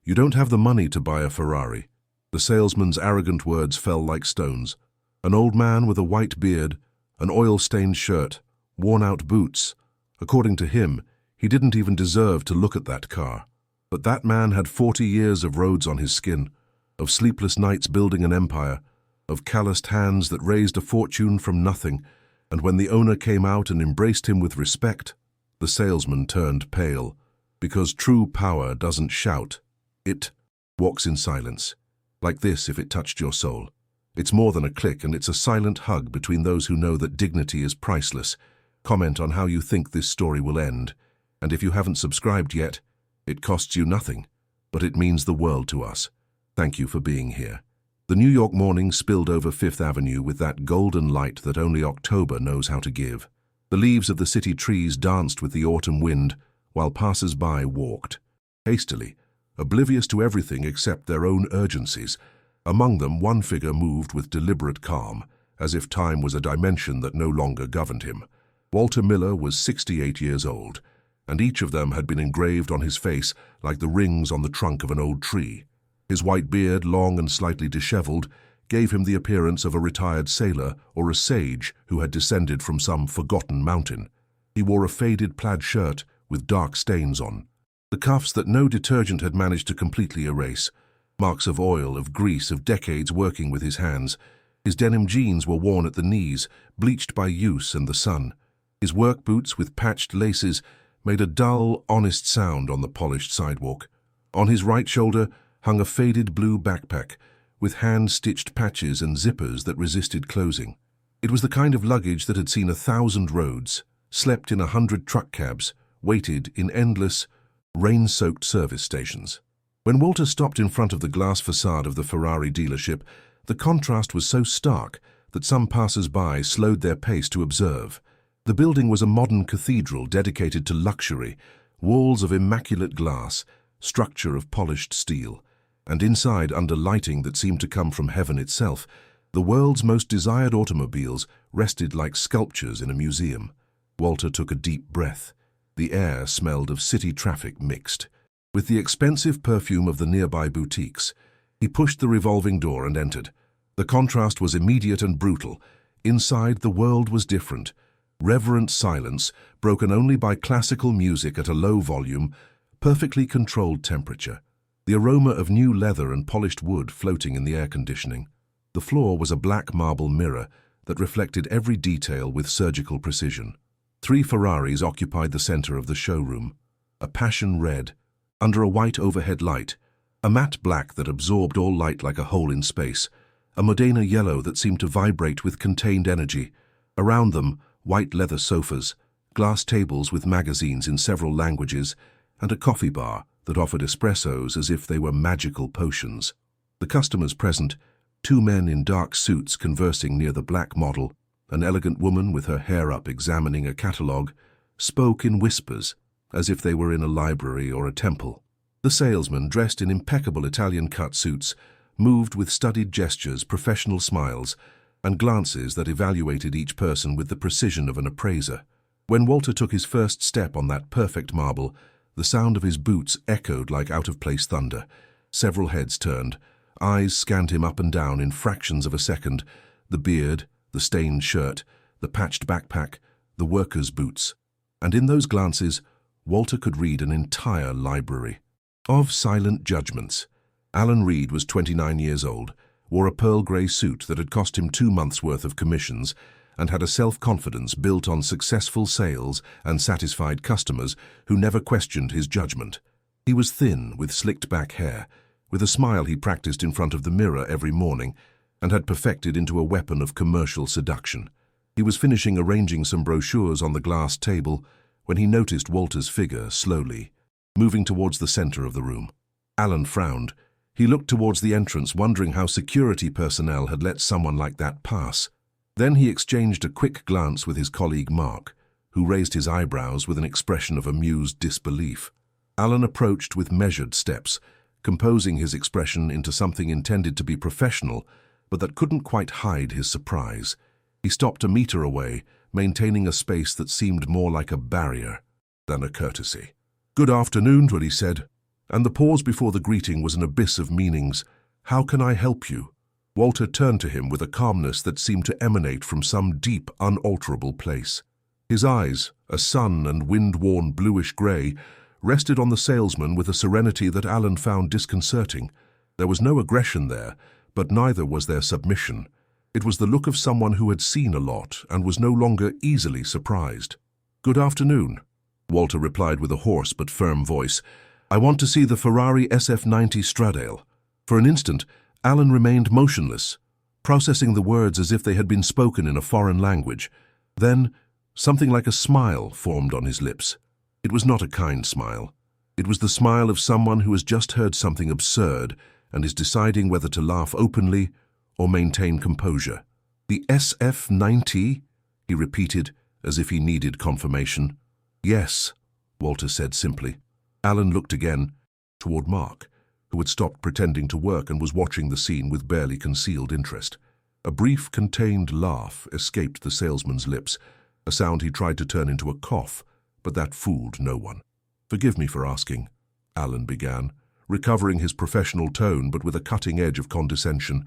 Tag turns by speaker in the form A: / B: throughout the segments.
A: "You don't have the money to buy a Ferrari." The salesman's arrogant words fell like stones. An old man with a white beard, an oil-stained shirt, worn-out boots. According to him, he didn't even deserve to look at that car. But that man had 40 years of roads on his skin, of sleepless nights building an empire, of calloused hands that raised a fortune from nothing, and when the owner came out and embraced him with respect, the salesman turned pale, because true power doesn't shout. It walks in silence, like this if it touched your soul. It's more than a click, and it's a silent hug between those who know that dignity is priceless. Comment on how you think this story will end, and if you haven't subscribed yet, it costs you nothing, but it means the world to us. Thank you for being here. The New York morning spilled over Fifth Avenue with that golden light that only October knows how to give. The leaves of the city trees danced with the autumn wind, while passers-by walked, hastily, oblivious to everything except their own urgencies. Among them, one figure moved with deliberate calm, as if time was a dimension that no longer governed him. Walter Miller was 68 years old, and each of them had been engraved on his face like the rings on the trunk of an old tree. His white beard, long and slightly disheveled, gave him the appearance of a retired sailor or a sage who had descended from some forgotten mountain. He wore a faded plaid shirt with dark stains on, the cuffs that no detergent had managed to completely erase, marks of oil, of grease, of decades working with his hands. His denim jeans were worn at the knees, bleached by use and the sun. His work boots with patched laces made a dull, honest sound on the polished sidewalk. On his right shoulder hung a faded blue backpack with hand-stitched patches and zippers that resisted closing. It was the kind of luggage that had seen 1,000 roads, slept in 100 truck cabs, waited in endless, rain-soaked service stations. When Walter stopped in front of the glass facade of the Ferrari dealership, the contrast was so stark that some passers-by slowed their pace to observe. The building was a modern cathedral dedicated to luxury, walls of immaculate glass, structure of polished steel, and inside, under lighting that seemed to come from heaven itself, the world's most desired automobiles rested like sculptures in a museum. Walter took a deep breath. The air smelled of city traffic mixed with the expensive perfume of the nearby boutiques. He pushed the revolving door and entered. The contrast was immediate and brutal. Inside, the world was different. Reverent silence, broken only by classical music at a low volume, perfectly controlled temperature. The aroma of new leather and polished wood floating in the air conditioning. The floor was a black marble mirror that reflected every detail with surgical precision. 3 Ferraris occupied the center of the showroom. A passion red, under a white overhead light, a matte black that absorbed all light like a hole in space, a Modena yellow that seemed to vibrate with contained energy. Around them, white leather sofas, glass tables with magazines in several languages, and a coffee bar that offered espressos as if they were magical potions. The customers present, 2 men in dark suits conversing near the black model, an elegant woman with her hair up examining a catalogue, spoke in whispers, as if they were in a library or a temple. The salesman, dressed in impeccable Italian-cut suits, moved with studied gestures, professional smiles, and glances that evaluated each person with the precision of an appraiser. When Walter took his first step on that perfect marble, the sound of his boots echoed like out-of-place thunder. Several heads turned. Eyes scanned him up and down in fractions of a second. The beard, the stained shirt, the patched backpack, the worker's boots. And in those glances, Walter could read an entire library of silent judgments. Alan Reed was 29 years old, wore a pearl grey suit that had cost him 2 months' worth of commissions, and had a self-confidence built on successful sales and satisfied customers who never questioned his judgment. He was thin, with slicked-back hair, with a smile he practiced in front of the mirror every morning, and had perfected into a weapon of commercial seduction. He was finishing arranging some brochures on the glass table when he noticed Walter's figure slowly, moving towards the center of the room. Alan frowned. He looked towards the entrance, wondering how security personnel had let someone like that pass. Then he exchanged a quick glance with his colleague Mark, who raised his eyebrows with an expression of amused disbelief. Alan approached with measured steps, composing his expression into something intended to be professional, but that couldn't quite hide his surprise. He stopped a meter away, maintaining a space that seemed more like a barrier than a courtesy. "Good afternoon," what he said, and the pause before the greeting was an abyss of meanings. "How can I help you?" Walter turned to him with a calmness that seemed to emanate from some deep, unalterable place. His eyes, a sun and wind-worn bluish-grey, rested on the salesman with a serenity that Alan found disconcerting. There was no aggression there, but neither was there submission. It was the look of someone who had seen a lot and was no longer easily surprised. "Good afternoon," Walter replied with a hoarse but firm voice. "I want to see the Ferrari SF90 Stradale." For an instant, Alan remained motionless, processing the words as if they had been spoken in a foreign language. Then, something like a smile formed on his lips. It was not a kind smile. It was the smile of someone who has just heard something absurd and is deciding whether to laugh openly or maintain composure. "The SF90?" he repeated, as if he needed confirmation. "Yes," Walter said simply. Alan looked again toward Mark, who had stopped pretending to work and was watching the scene with barely concealed interest. A brief, contained laugh escaped the salesman's lips, a sound he tried to turn into a cough, but that fooled no one. "Forgive me for asking," Alan began, recovering his professional tone but with a cutting edge of condescension.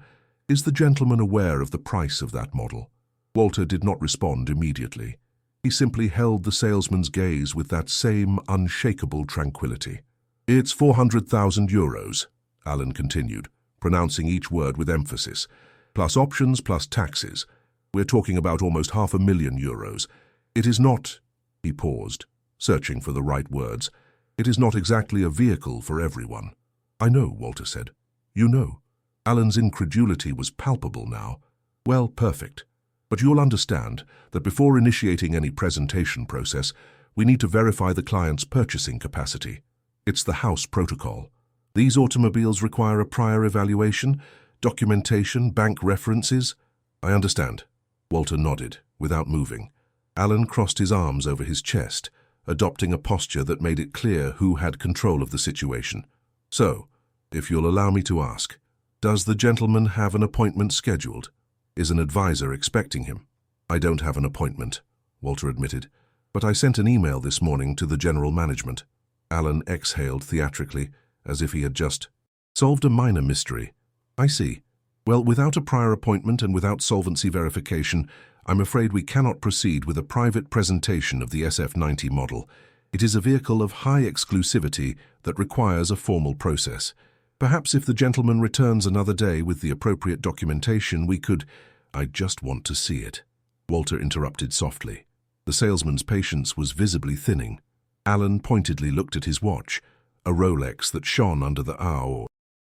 A: "Is the gentleman aware of the price of that model?" Walter did not respond immediately. He simply held the salesman's gaze with that same unshakable tranquility. "It's 400,000 euros, Alan continued, pronouncing each word with emphasis. "Plus options, plus taxes. We're talking about almost €500,000. It is not—" He paused, searching for the right words. "It is not exactly a vehicle for everyone." "I know," Walter said. "You know." Alan's incredulity was palpable now. "Well, perfect. But you'll understand that before initiating any presentation process, we need to verify the client's purchasing capacity. It's the house protocol. These automobiles require a prior evaluation, documentation, bank references." "I understand." Walter nodded, without moving. Alan crossed his arms over his chest, adopting a posture that made it clear who had control of the situation. "So, if you'll allow me to ask, does the gentleman have an appointment scheduled? Is an advisor expecting him?" "I don't have an appointment," Walter admitted, "but I sent an email this morning to the general management." Alan exhaled theatrically, as if he had just solved a minor mystery. "I see. Well, without a prior appointment and without solvency verification, I'm afraid we cannot proceed with a private presentation of the SF90 model. It is a vehicle of high exclusivity that requires a formal process. Perhaps if the gentleman returns another day with the appropriate documentation, we could—" "I just want to see it," Walter interrupted softly. The salesman's patience was visibly thinning. Alan pointedly looked at his watch, a Rolex that shone under the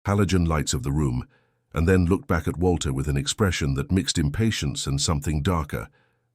A: halogen lights of the room, and then looked back at Walter with an expression that mixed impatience and something darker,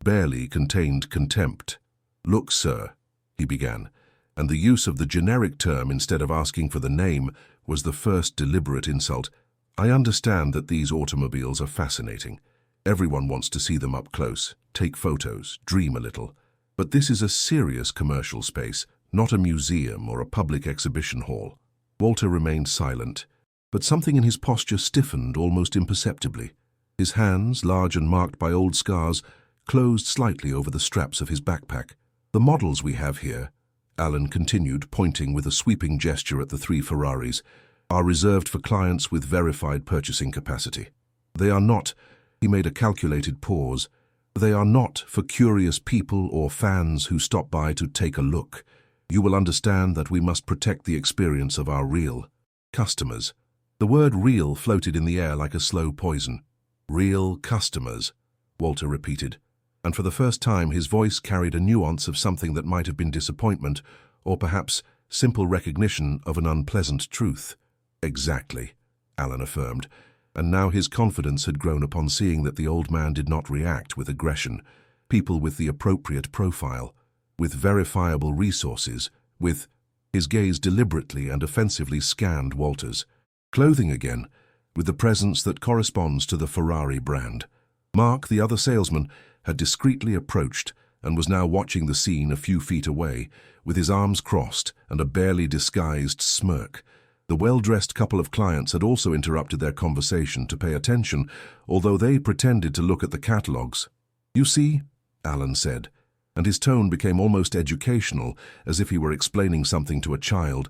A: barely contained contempt. "Look, sir," he began, and the use of the generic term instead of asking for the name was the first deliberate insult. "I understand that these automobiles are fascinating. Everyone wants to see them up close, take photos, dream a little. But this is a serious commercial space, not a museum or a public exhibition hall." Walter remained silent, but something in his posture stiffened almost imperceptibly. His hands, large and marked by old scars, closed slightly over the straps of his backpack. "The models we have here," Alan continued, pointing with a sweeping gesture at the 3 Ferraris, "are reserved for clients with verified purchasing capacity. They are not—" he made a calculated pause— "they are not for curious people or fans who stop by to take a look. You will understand that we must protect the experience of our real customers." The word "real" floated in the air like a slow poison. "Real customers," Walter repeated, and for the first time his voice carried a nuance of something that might have been disappointment, or perhaps simple recognition of an unpleasant truth. "Exactly," Alan affirmed, and now his confidence had grown upon seeing that the old man did not react with aggression. People with the appropriate profile, with verifiable resources, with— His gaze deliberately and offensively scanned Walter's. "Clothing again, with the presence that corresponds to the Ferrari brand." Mark, the other salesman, had discreetly approached and was now watching the scene a few feet away, with his arms crossed and a barely disguised smirk. The well-dressed couple of clients had also interrupted their conversation to pay attention, although they pretended to look at the catalogues. "You see," Alan said, and his tone became almost educational, as if he were explaining something to a child.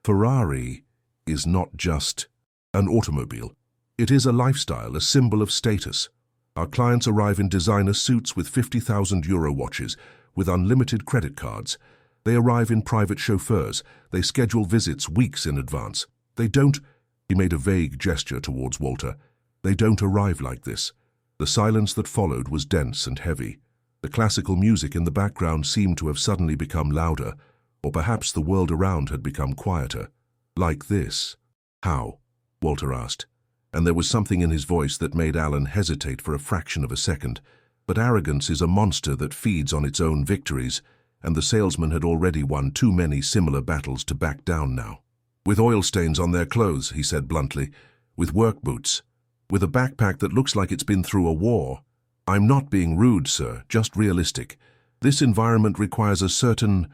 A: Ferrari is not just an automobile. It is a lifestyle, a symbol of status. Our clients arrive in designer suits with €50,000 watches, with unlimited credit cards. They arrive in private chauffeurs. They schedule visits weeks in advance. They don't, he made a vague gesture towards Walter, they don't arrive like this. The silence that followed was dense and heavy. The classical music in the background seemed to have suddenly become louder, or perhaps the world around had become quieter. Like this. How? Walter asked, and there was something in his voice that made Alan hesitate for a fraction of a second. But arrogance is a monster that feeds on its own victories, and the salesman had already won too many similar battles to back down now. With oil stains on their clothes, he said bluntly, with work boots, with a backpack that looks like it's been through a war. I'm not being rude, sir, just realistic. This environment requires a certain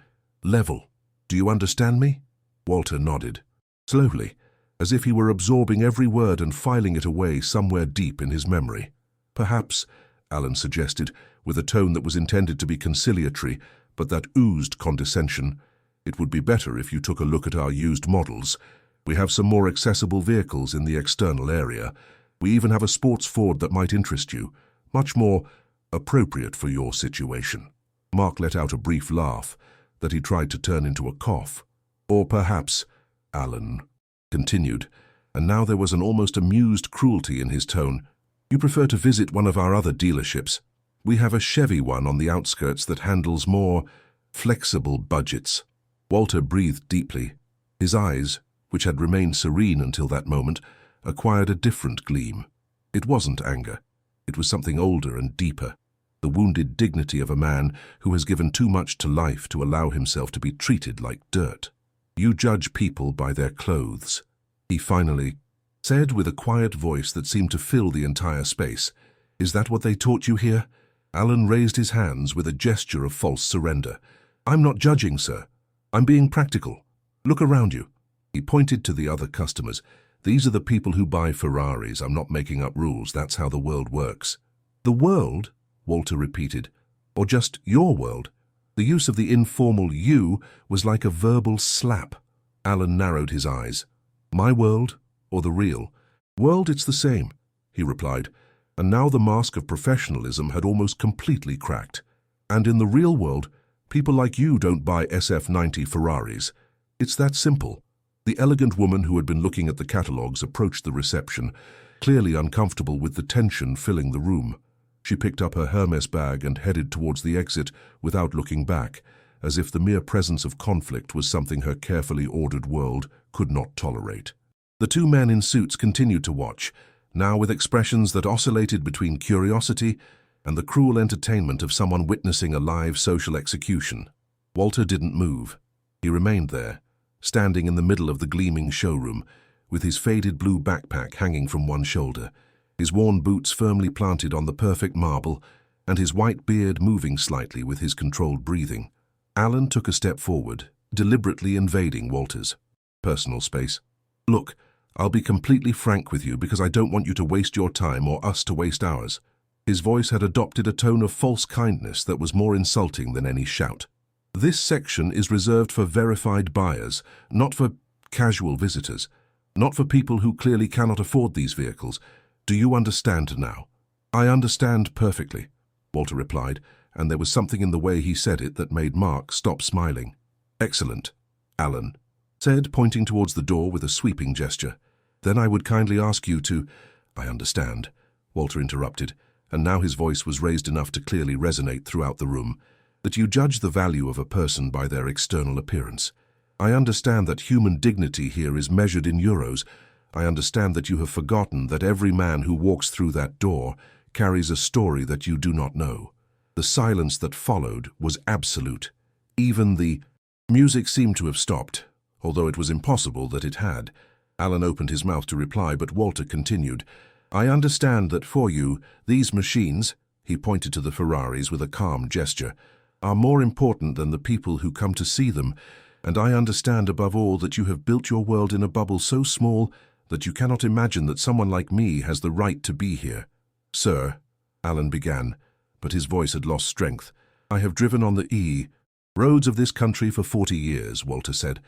A: level. Do you understand me? Walter nodded, slowly, as if he were absorbing every word and filing it away somewhere deep in his memory. Perhaps, Alan suggested, with a tone that was intended to be conciliatory, but that oozed condescension, it would be better if you took a look at our used models. We have some more accessible vehicles in the external area. We even have a sports Ford that might interest you, much more appropriate for your situation. Mark let out a brief laugh that he tried to turn into a cough. Or perhaps, Alan continued, and now there was an almost amused cruelty in his tone, you prefer to visit one of our other dealerships. We have a Chevy one on the outskirts that handles more flexible budgets. Walter breathed deeply. His eyes, which had remained serene until that moment, acquired a different gleam. It wasn't anger. It was something older and deeper, the wounded dignity of a man who has given too much to life to allow himself to be treated like dirt. You judge people by their clothes, he finally said with a quiet voice that seemed to fill the entire space. Is that what they taught you here? Alan raised his hands with a gesture of false surrender. I'm not judging, sir. I'm being practical. Look around you. He pointed to the other customers. These are the people who buy Ferraris. I'm not making up rules. That's how the world works. The world? Walter repeated. Or just your world? The use of the informal you was like a verbal slap. Alan narrowed his eyes. My world or the real? World, it's the same, he replied. And now the mask of professionalism had almost completely cracked. And in the real world, people like you don't buy SF90 Ferraris. It's that simple. The elegant woman who had been looking at the catalogues approached the reception, clearly uncomfortable with the tension filling the room. She picked up her Hermes bag and headed towards the exit without looking back, as if the mere presence of conflict was something her carefully ordered world could not tolerate. The two men in suits continued to watch, now with expressions that oscillated between curiosity and the cruel entertainment of someone witnessing a live social execution. Walter didn't move. He remained there, standing in the middle of the gleaming showroom, with his faded blue backpack hanging from one shoulder, his worn boots firmly planted on the perfect marble, and his white beard moving slightly with his controlled breathing. Alan took a step forward, deliberately invading Walter's personal space. Look, I'll be completely frank with you because I don't want you to waste your time or us to waste ours. His voice had adopted a tone of false kindness that was more insulting than any shout. This section is reserved for verified buyers, not for casual visitors, not for people who clearly cannot afford these vehicles. Do you understand now? I understand perfectly, Walter replied, and there was something in the way he said it that made Mark stop smiling. Excellent, Alan said, pointing towards the door with a sweeping gesture. Then I would kindly ask you to— I understand, Walter interrupted, and now his voice was raised enough to clearly resonate throughout the room, that you judge the value of a person by their external appearance. I understand that human dignity here is measured in euros. I understand that you have forgotten that every man who walks through that door carries a story that you do not know. The silence that followed was absolute. Even the music seemed to have stopped, although it was impossible that it had. Alan opened his mouth to reply, but Walter continued. I understand that for you, these machines, he pointed to the Ferraris with a calm gesture, are more important than the people who come to see them, and I understand above all that you have built your world in a bubble so small that you cannot imagine that someone like me has the right to be here. Sir, Alan began, but his voice had lost strength. I have driven on the roads of this country for 40 years, Walter said,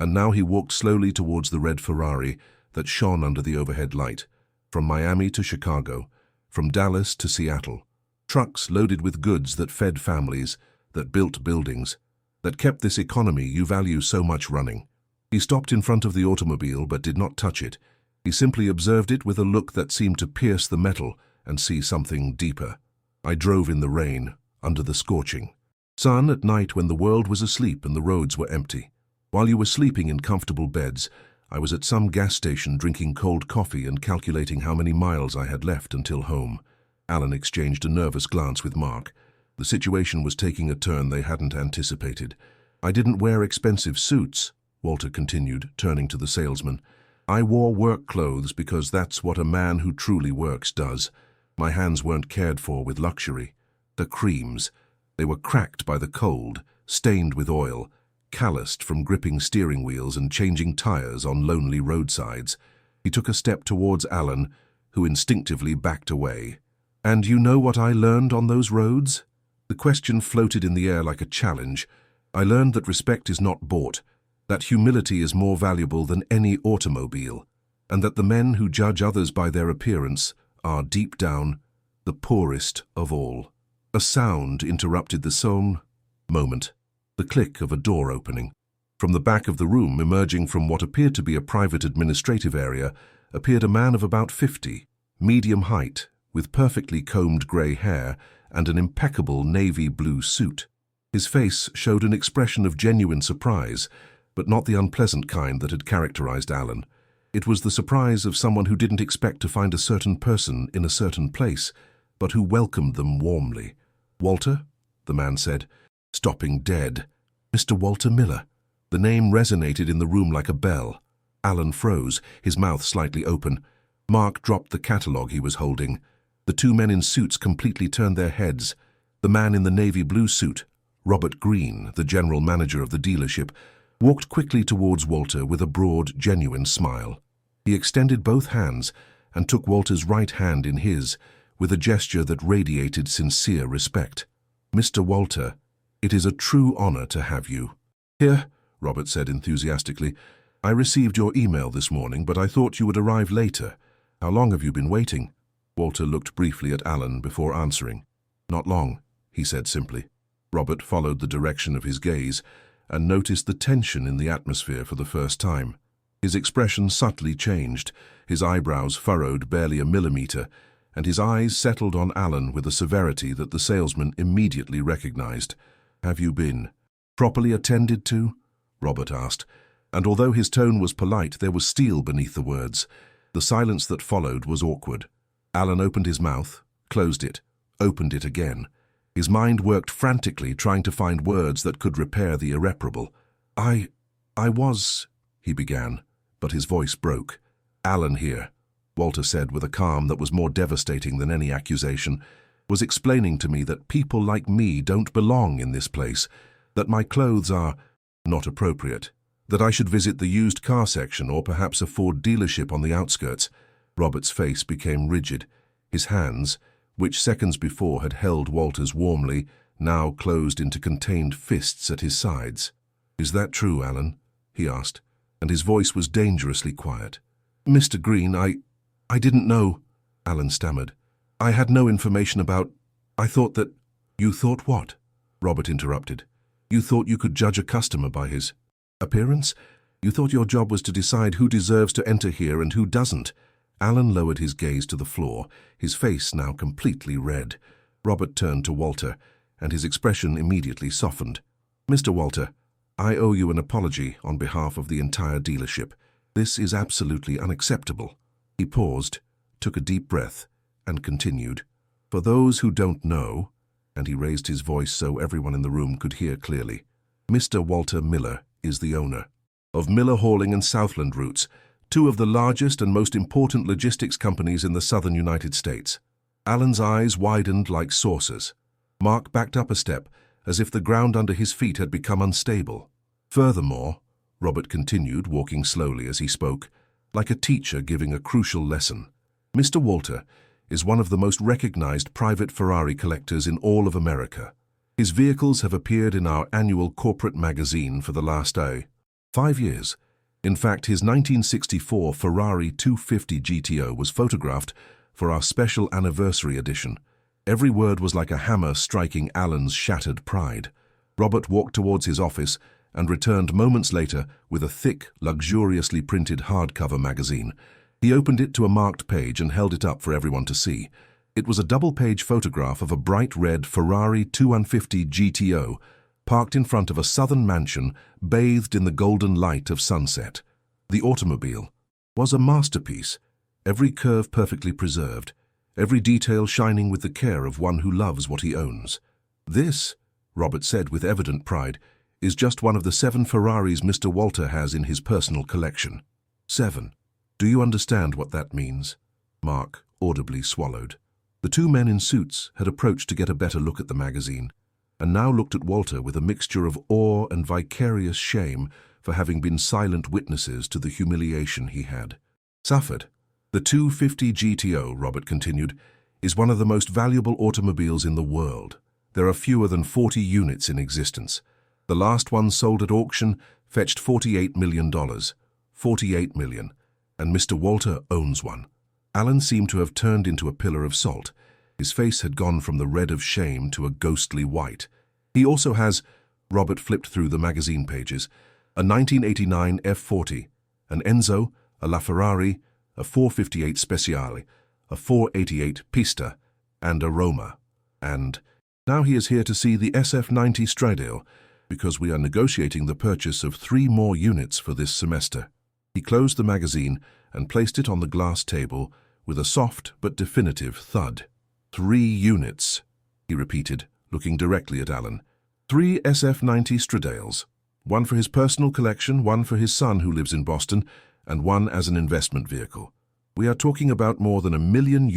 A: and now he walked slowly towards the red Ferrari that shone under the overhead light. From Miami to Chicago, from Dallas to Seattle, trucks loaded with goods that fed families, that built buildings, that kept this economy you value so much running. He stopped in front of the automobile but did not touch it. He simply observed it with a look that seemed to pierce the metal and see something deeper. I drove in the rain, under the scorching sun at night when the world was asleep and the roads were empty. While you were sleeping in comfortable beds, I was at some gas station drinking cold coffee and calculating how many miles I had left until home. Alan exchanged a nervous glance with Mark. The situation was taking a turn they hadn't anticipated. I didn't wear expensive suits, Walter continued, turning to the salesman. I wore work clothes because that's what a man who truly works does. My hands weren't cared for with luxury. The creams. They were cracked by the cold, stained with oil, calloused from gripping steering wheels and changing tires on lonely roadsides. He took a step towards Alan, who instinctively backed away. And you know what I learned on those roads? The question floated in the air like a challenge. I learned that respect is not bought, that humility is more valuable than any automobile, and that the men who judge others by their appearance are, deep down, the poorest of all. A sound interrupted the solemn moment. The click of a door opening. From the back of the room, emerging from what appeared to be a private administrative area, appeared a man of about 50, medium height, with perfectly combed grey hair and an impeccable navy blue suit. His face showed an expression of genuine surprise, but not the unpleasant kind that had characterized Alan. It was the surprise of someone who didn't expect to find a certain person in a certain place, but who welcomed them warmly. "Walter?" the man said, stopping dead. "Mr. Walter Miller." The name resonated in the room like a bell. Alan froze, his mouth slightly open. Mark dropped the catalogue he was holding. The two men in suits completely turned their heads. The man in the navy blue suit, Robert Green, the general manager of the dealership, walked quickly towards Walter with a broad, genuine smile. He extended both hands and took Walter's right hand in his, with a gesture that radiated sincere respect. "Mr. Walter, it is a true honor to have you." "Here," Robert said enthusiastically. "I received your email this morning, but I thought you would arrive later. How long have you been waiting?" Walter looked briefly at Alan before answering. "Not long," he said simply. Robert followed the direction of his gaze and noticed the tension in the atmosphere for the first time. His expression subtly changed, his eyebrows furrowed barely a millimeter, and his eyes settled on Alan with a severity that the salesman immediately recognized. "Have you been properly attended to?" Robert asked, and although his tone was polite, there was steel beneath the words. The silence that followed was awkward. Alan opened his mouth, closed it, opened it again. His mind worked frantically, trying to find words that could repair the irreparable. I was, he began, but his voice broke. "Alan here," Walter said with a calm that was more devastating than any accusation, "was explaining to me that people like me don't belong in this place, that my clothes are not appropriate, that I should visit the used car section or perhaps a Ford dealership on the outskirts." Robert's face became rigid. His hands, which seconds before had held Walter's warmly, now closed into contained fists at his sides. "Is that true, Alan?" he asked, and his voice was dangerously quiet. "Mr. Green, I didn't know," Alan stammered. "I had no information about. I thought that—" "You thought what?" Robert interrupted. "You thought you could judge a customer by his appearance? You thought your job was to decide who deserves to enter here and who doesn't." Alan lowered his gaze to the floor, his face now completely red. Robert turned to Walter, and his expression immediately softened. "Mr. Walter, I owe you an apology on behalf of the entire dealership. This is absolutely unacceptable." He paused, took a deep breath, and continued. "For those who don't know," and he raised his voice so everyone in the room could hear clearly, "Mr. Walter Miller is the owner of Miller Hauling and Southland Routes, two of the largest and most important logistics companies in the southern United States." Alan's eyes widened like saucers. Mark backed up a step, as if the ground under his feet had become unstable. "Furthermore," Robert continued, walking slowly as he spoke, like a teacher giving a crucial lesson, "Mr. Walter is one of the most recognized private Ferrari collectors in all of America. His vehicles have appeared in our annual corporate magazine for the last 5 years. In fact, his 1964 Ferrari 250 GTO was photographed for our special anniversary edition. Every word was like a hammer striking Alan's shattered pride. Robert walked towards his office and returned moments later with a thick, luxuriously printed hardcover magazine. He opened it to a marked page and held it up for everyone to see. It was a double-page photograph of a bright red Ferrari 250 GTO parked in front of a southern mansion bathed in the golden light of sunset. The automobile was a masterpiece, every curve perfectly preserved, every detail shining with the care of one who loves what he owns. "This," Robert said with evident pride, "is just one of the 7 Ferraris Mr. Walter has in his personal collection." 7. Do you understand what that means? Mark audibly swallowed. The 2 men in suits had approached to get a better look at the magazine, and now looked at Walter with a mixture of awe and vicarious shame for having been silent witnesses to the humiliation he had suffered. "The 250 GTO, Robert continued, is one of the most valuable automobiles in the world. There are fewer than 40 units in existence. The last one sold at auction fetched $48 million. $48 million. And Mr. Walter owns one." Alan seemed to have turned into a pillar of salt. His face had gone from the red of shame to a ghostly white. "He also has," Robert flipped through the magazine pages, "a 1989 F40, an Enzo, a LaFerrari, a 458 Speciale, a 488 Pista, and a Roma. And now he is here to see the SF90 Stradale, because we are negotiating the purchase of 3 more units for this semester." He closed the magazine and placed it on the glass table with a soft but definitive thud. 3 units, he repeated, looking directly at Alan. 3 SF90 Stradales. 1 for his personal collection, 1 for his son who lives in Boston, and 1 as an investment vehicle. We are talking about more than €1 million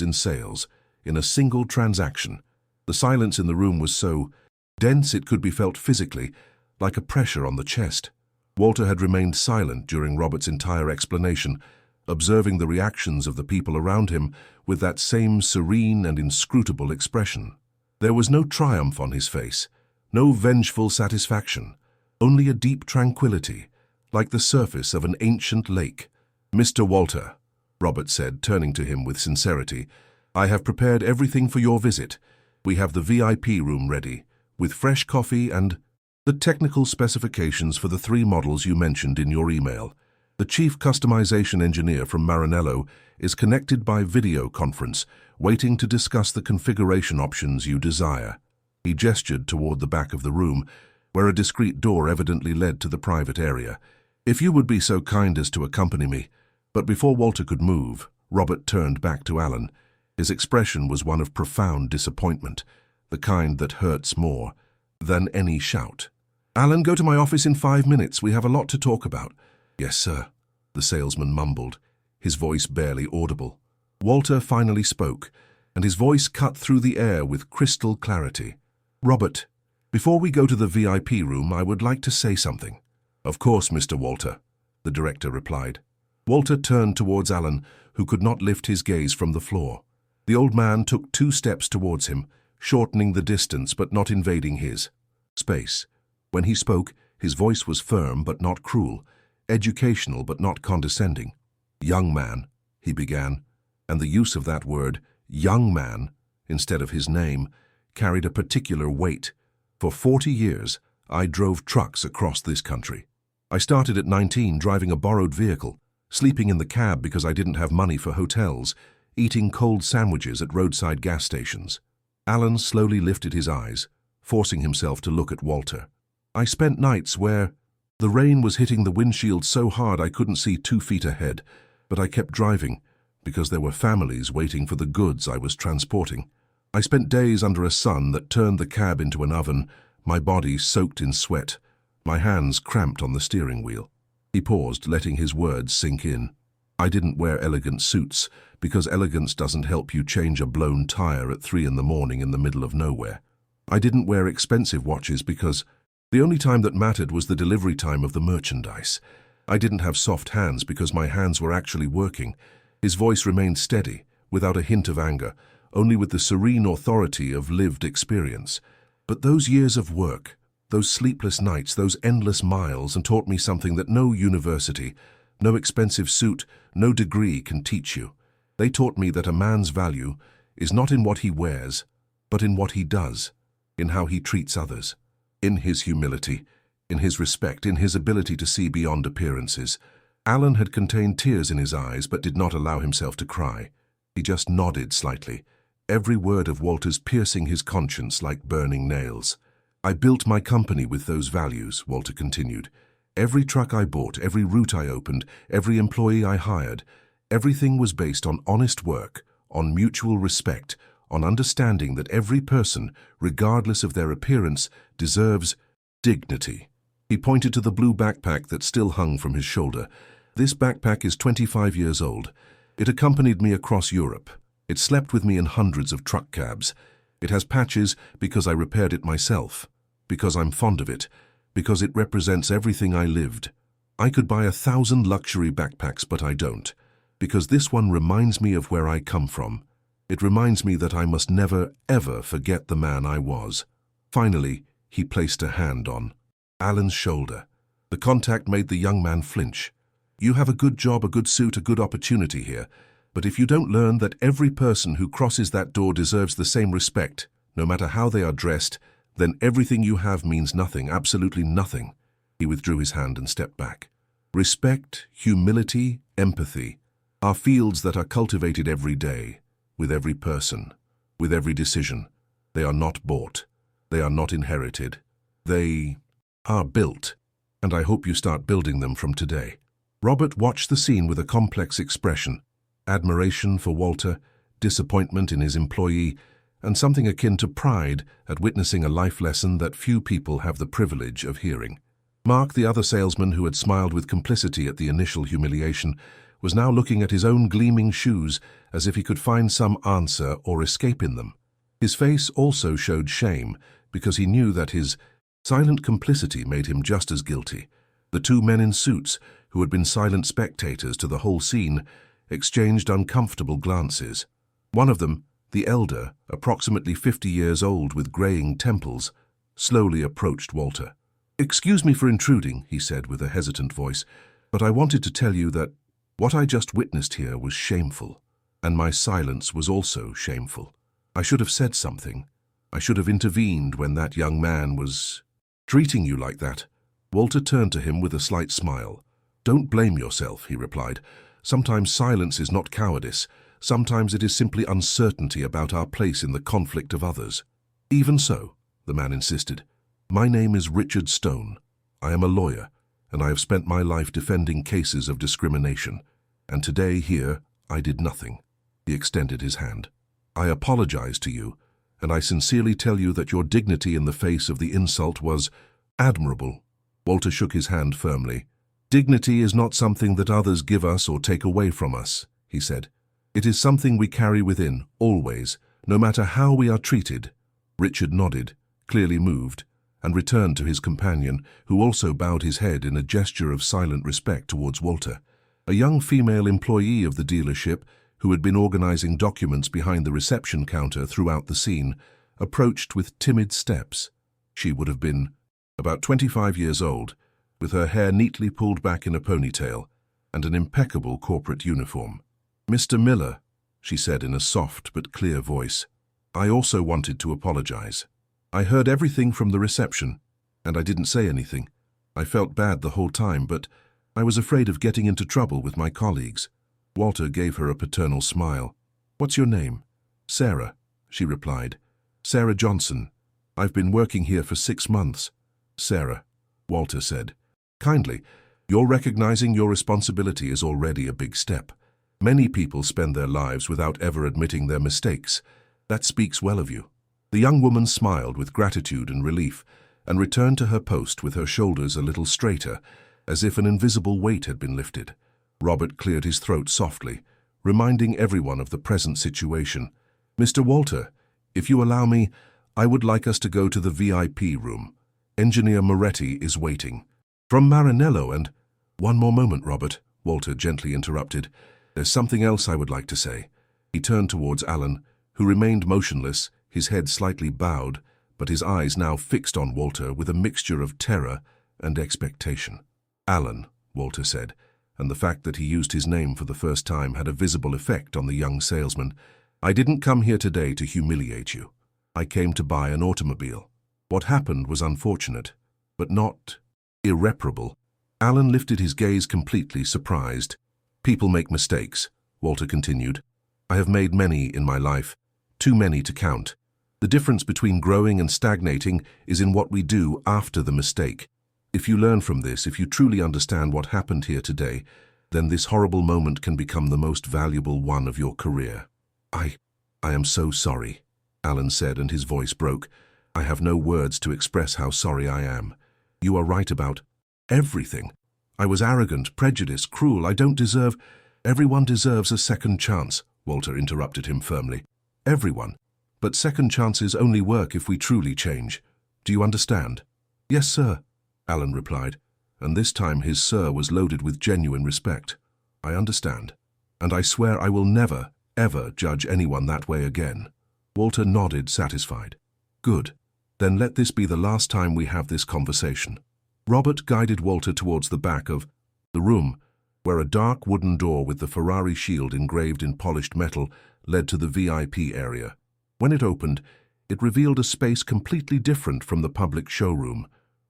A: in sales, in a single transaction. The silence in the room was so dense it could be felt physically, like a pressure on the chest. Walter had remained silent during Robert's entire explanation, observing the reactions of the people around him with that same serene and inscrutable expression. There was no triumph on his face, no vengeful satisfaction, only a deep tranquility, like the surface of an ancient lake. "Mr. Walter," Robert said, turning to him with sincerity, "I have prepared everything for your visit. We have the VIP room ready, with fresh coffee and the technical specifications for the 3 models you mentioned in your email. The chief customization engineer from Maranello is connected by video conference, waiting to discuss the configuration options you desire." He gestured toward the back of the room, where a discreet door evidently led to the private area. "If you would be so kind as to accompany me." But before Walter could move, Robert turned back to Alan. His expression was one of profound disappointment, the kind that hurts more than any shout. "Alan, go to my office in 5 minutes. We have a lot to talk about." "Yes, sir," the salesman mumbled, his voice barely audible. Walter finally spoke, and his voice cut through the air with crystal clarity. "Robert, before we go to the VIP room, I would like to say something." "Of course, Mr. Walter," the director replied. Walter turned towards Alan, who could not lift his gaze from the floor. The old man took 2 steps towards him, shortening the distance but not invading his space. When he spoke, his voice was firm but not cruel, educational but not condescending. "Young man," he began, and the use of that word, young man, instead of his name, carried a particular weight. "For 40 years, I drove trucks across this country. I started at 19 driving a borrowed vehicle, sleeping in the cab because I didn't have money for hotels, eating cold sandwiches at roadside gas stations." Alan slowly lifted his eyes, forcing himself to look at Walter. "I spent nights where the rain was hitting the windshield so hard I couldn't see 2 feet ahead, but I kept driving because there were families waiting for the goods I was transporting. I spent days under a sun that turned the cab into an oven, my body soaked in sweat, my hands cramped on the steering wheel." He paused, letting his words sink in. "I didn't wear elegant suits because elegance doesn't help you change a blown tire at 3 in the morning in the middle of nowhere. I didn't wear expensive watches because the only time that mattered was the delivery time of the merchandise. I didn't have soft hands because my hands were actually working." His voice remained steady, without a hint of anger, only with the serene authority of lived experience. "But those years of work, those sleepless nights, those endless miles, and taught me something that no university, no expensive suit, no degree can teach you. They taught me that a man's value is not in what he wears, but in what he does, in how he treats others, in his humility, in his respect, in his ability to see beyond appearances. Alan had contained tears in his eyes, but did not allow himself to cry. He just nodded slightly, every word of Walter's piercing his conscience like burning nails. I built my company with those values, Walter continued. Every truck I bought, every route I opened, every employee I hired, everything was based on honest work, on mutual respect, on understanding that every person, regardless of their appearance, deserves dignity. He pointed to the blue backpack that still hung from his shoulder. This backpack is 25 years old. It accompanied me across Europe. It slept with me in hundreds of truck cabs. It has patches because I repaired it myself, because I'm fond of it, because it represents everything I lived. I could buy 1,000 luxury backpacks, but I don't, because this one reminds me of where I come from. It reminds me that I must never, ever forget the man I was. Finally, he placed a hand on Alan's shoulder. The contact made the young man flinch. You have a good job, a good suit, a good opportunity here, but if you don't learn that every person who crosses that door deserves the same respect, no matter how they are dressed, then everything you have means nothing, absolutely nothing. He withdrew his hand and stepped back. Respect, humility, empathy are fields that are cultivated every day, with every person, with every decision. They are not bought. They are not inherited. They are built, and I hope you start building them from today. Robert watched the scene with a complex expression, admiration for Walter, disappointment in his employee, and something akin to pride at witnessing a life lesson that few people have the privilege of hearing. Mark, the other salesman who had smiled with complicity at the initial humiliation, was now looking at his own gleaming shoes as if he could find some answer or escape in them. His face also showed shame because he knew that his silent complicity made him just as guilty. The two men in suits, who had been silent spectators to the whole scene, exchanged uncomfortable glances. One of them, the elder, approximately 50 years old with graying temples, slowly approached Walter. "Excuse me for intruding," he said with a hesitant voice, "but I wanted to tell you that what I just witnessed here was shameful, and my silence was also shameful. I should have said something. I should have intervened when that young man was treating you like that." Walter turned to him with a slight smile. "Don't blame yourself," he replied. "Sometimes silence is not cowardice. Sometimes it is simply uncertainty about our place in the conflict of others." "Even so," the man insisted, "my name is Richard Stone. I am a lawyer, and I have spent my life defending cases of discrimination. And today, here, I did nothing." He extended his hand. "I apologize to you, and I sincerely tell you that your dignity in the face of the insult was admirable." Walter shook his hand firmly. "Dignity is not something that others give us or take away from us," he said. "It is something we carry within, always, no matter how we are treated." Richard nodded, clearly moved, and returned to his companion, who also bowed his head in a gesture of silent respect towards Walter. A young female employee of the dealership, who had been organizing documents behind the reception counter throughout the scene, approached with timid steps. She would have been about 25 years old, with her hair neatly pulled back in a ponytail, and an impeccable corporate uniform. "Mr. Miller," she said in a soft but clear voice, "I also wanted to apologize. I heard everything from the reception, and I didn't say anything. I felt bad the whole time, but I was afraid of getting into trouble with my colleagues." Walter gave her a paternal smile. "What's your name?" "Sarah," she replied. "Sarah Johnson. I've been working here for 6 months." "Sarah," Walter said. "Kindly, your recognizing your responsibility is already a big step. Many people spend their lives without ever admitting their mistakes. That speaks well of you." The young woman smiled with gratitude and relief, and returned to her post with her shoulders a little straighter, as if an invisible weight had been lifted. Robert cleared his throat softly, reminding everyone of the present situation. "Mr. Walter, if you allow me, I would like us to go to the VIP room. Engineer Moretti is waiting." "From Maranello and—" "One more moment, Robert," Walter gently interrupted. "There's something else I would like to say." He turned towards Alan, who remained motionless, his head slightly bowed, but his eyes now fixed on Walter with a mixture of terror and expectation. "Alan," Walter said, and the fact that he used his name for the first time had a visible effect on the young salesman. "I didn't come here today to humiliate you. I came to buy an automobile. What happened was unfortunate, but not irreparable." Alan lifted his gaze, completely surprised. "People make mistakes," Walter continued. "I have made many in my life, too many to count. The difference between growing and stagnating is in what we do after the mistake. If you learn from this, if you truly understand what happened here today, then this horrible moment can become the most valuable one of your career." I am so sorry," Alan said, and his voice broke. "I have no words to express how sorry I am. You are right about everything. I was arrogant, prejudiced, cruel. I don't deserve—" "Everyone deserves a second chance," Walter interrupted him firmly. "Everyone. But second chances only work if we truly change. Do you understand?" "Yes, sir," Alan replied, and this time his "sir" was loaded with genuine respect. "I understand, and I swear I will never, ever judge anyone that way again." Walter nodded, satisfied. "Good. Then let this be the last time we have this conversation." Robert guided Walter towards the back of the room, where a dark wooden door with the Ferrari shield engraved in polished metal led to the VIP area. When it opened, it revealed a space completely different from the public showroom,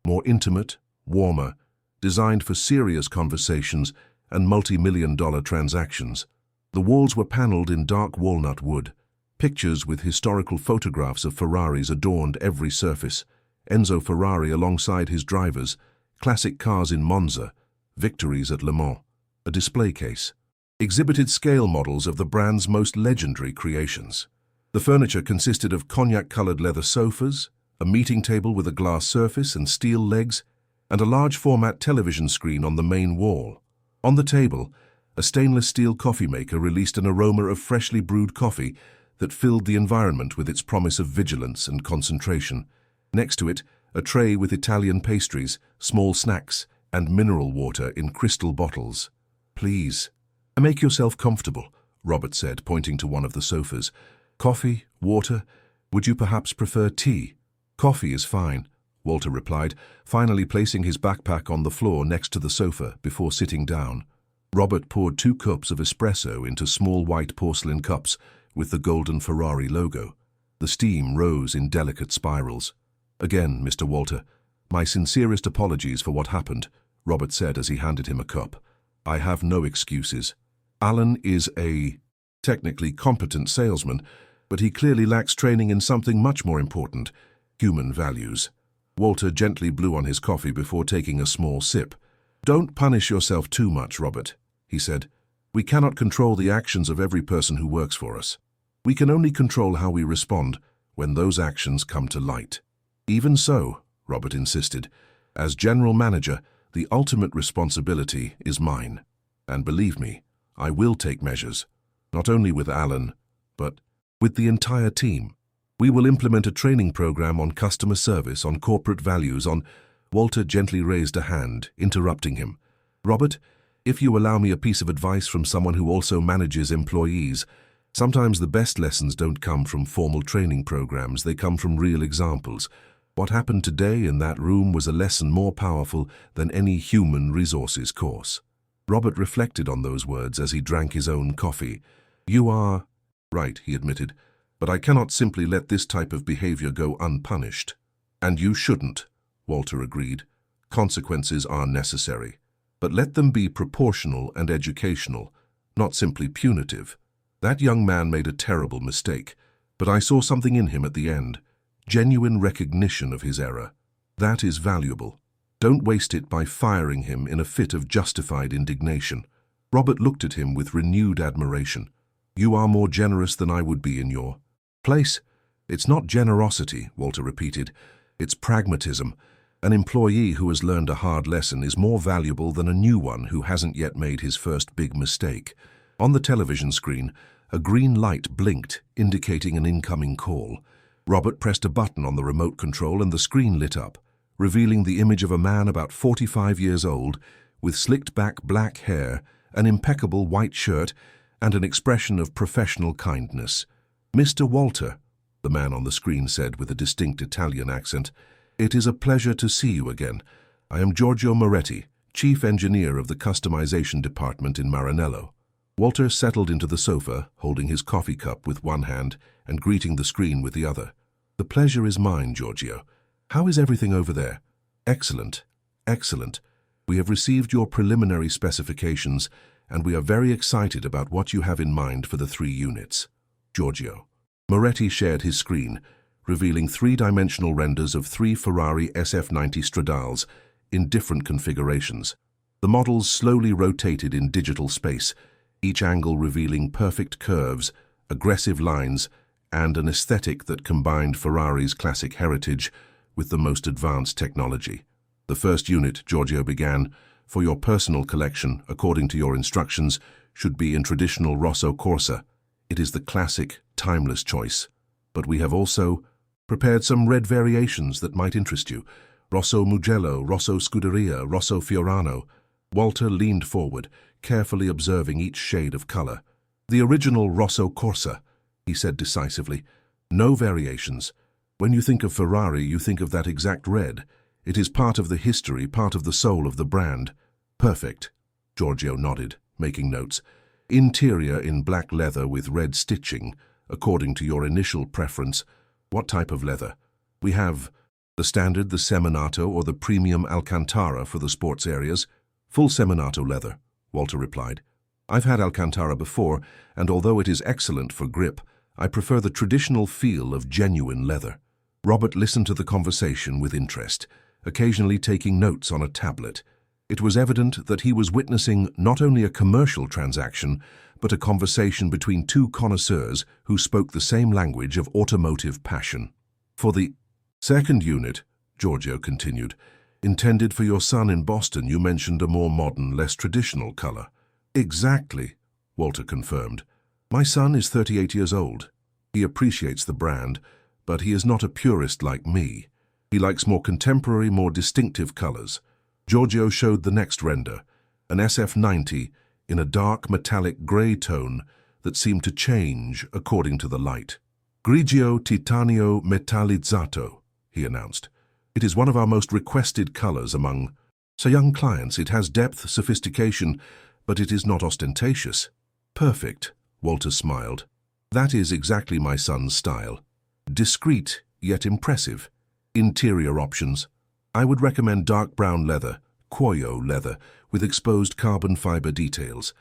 A: more intimate, warmer, designed for serious conversations and multi-million-dollar transactions. The walls were paneled in dark walnut wood. Pictures with historical photographs of Ferraris adorned every surface. Enzo Ferrari alongside his drivers, classic cars in Monza, victories at Le Mans. A display case exhibited scale models of the brand's most legendary creations. The furniture consisted of cognac-colored leather sofas, a meeting table with a glass surface and steel legs, and a large-format television screen on the main wall. On the table, a stainless steel coffee maker released an aroma of freshly brewed coffee that filled the environment with its promise of vigilance and concentration. Next to it, a tray with Italian pastries, small snacks, and mineral water in crystal bottles. "Please, make yourself comfortable," Robert said, pointing to one of the sofas. "Coffee, water, would you perhaps prefer tea?" "Coffee is fine," Walter replied, finally placing his backpack on the floor next to the sofa before sitting down. Robert poured 2 cups of espresso into small white porcelain cups with the golden Ferrari logo. The steam rose in delicate spirals. "Again, Mr. Walter, my sincerest apologies for what happened," Robert said as he handed him a cup. "I have no excuses. Alan is a technically competent salesman, but he clearly lacks training in something much more important, human values." Walter gently blew on his coffee before taking a small sip. "Don't punish yourself too much, Robert," he said. "We cannot control the actions of every person who works for us. We can only control how we respond when those actions come to light." "Even so," Robert insisted, "as general manager, the ultimate responsibility is mine. And believe me, I will take measures, not only with Alan, but with the entire team. We will implement a training program on customer service, on corporate values, on—" Walter gently raised a hand, interrupting him. "Robert, if you allow me a piece of advice from someone who also manages employees, sometimes the best lessons don't come from formal training programs, they come from real examples. What happened today in that room was a lesson more powerful than any human resources course." Robert reflected on those words as he drank his own coffee. "You are right," he admitted, "but I cannot simply let this type of behavior go unpunished." "And you shouldn't," Walter agreed. "Consequences are necessary, but let them be proportional and educational, not simply punitive. That young man made a terrible mistake, but I saw something in him at the end. Genuine recognition of his error. That is valuable. Don't waste it by firing him in a fit of justified indignation." Robert looked at him with renewed admiration. "You are more generous than I would be in your place." "It's not generosity," Walter repeated. "It's pragmatism. An employee who has learned a hard lesson is more valuable than a new one who hasn't yet made his first big mistake." On the television screen, a green light blinked, indicating an incoming call. Robert pressed a button on the remote control and the screen lit up, revealing the image of a man about 45 years old, with slicked-back black hair, an impeccable white shirt, and an expression of professional kindness. "Mr. Walter," the man on the screen said with a distinct Italian accent. "It is a pleasure to see you again. I am Giorgio Moretti, Chief Engineer of the Customization Department in Maranello." Walter settled into the sofa, holding his coffee cup with one hand and greeting the screen with the other. "The pleasure is mine, Giorgio. How is everything over there?" "Excellent, excellent. We have received your preliminary specifications, and we are very excited about what you have in mind for the 3 units." Giorgio. Moretti shared his screen, revealing 3-dimensional renders of 3 Ferrari SF90 Stradales in different configurations. The models slowly rotated in digital space, each angle revealing perfect curves, aggressive lines, and an aesthetic that combined Ferrari's classic heritage with the most advanced technology. "The first unit," Giorgio began, "for your personal collection, according to your instructions, should be in traditional Rosso Corsa. It is the classic, timeless choice. But we have also prepared some red variations that might interest you. Rosso Mugello, Rosso Scuderia, Rosso Fiorano." Walter leaned forward, carefully observing each shade of color. "The original Rosso Corsa," he said decisively. "No variations. When you think of Ferrari, you think of that exact red. It is part of the history, part of the soul of the brand." "Perfect," Giorgio nodded, making notes. "Interior in black leather with red stitching, according to your initial preference. What type of leather?" "We have the standard, the Seminato, or the premium Alcantara for the sports areas." "Full Seminato leather," Walter replied. "I've had Alcantara before, and although it is excellent for grip, I prefer the traditional feel of genuine leather." Robert listened to the conversation with interest, occasionally taking notes on a tablet. It was evident that he was witnessing not only a commercial transaction, but a conversation between 2 connoisseurs who spoke the same language of automotive passion. "For the second unit," Giorgio continued, "intended for your son in Boston, you mentioned a more modern, less traditional color." "Exactly," Walter confirmed. "My son is 38 years old. He appreciates the brand, but he is not a purist like me. He likes more contemporary, more distinctive colors." Giorgio showed the next render, an SF90 in a dark metallic gray tone that seemed to change according to the light. "Grigio Titanio Metallizzato," he announced. "It is one of our most requested colors among young clients. It has depth, sophistication, but it is not ostentatious." "Perfect," Walter smiled. "That is exactly my son's style. Discreet, yet impressive. Interior options. I would recommend dark brown leather, cuoio leather, with exposed carbon fiber details.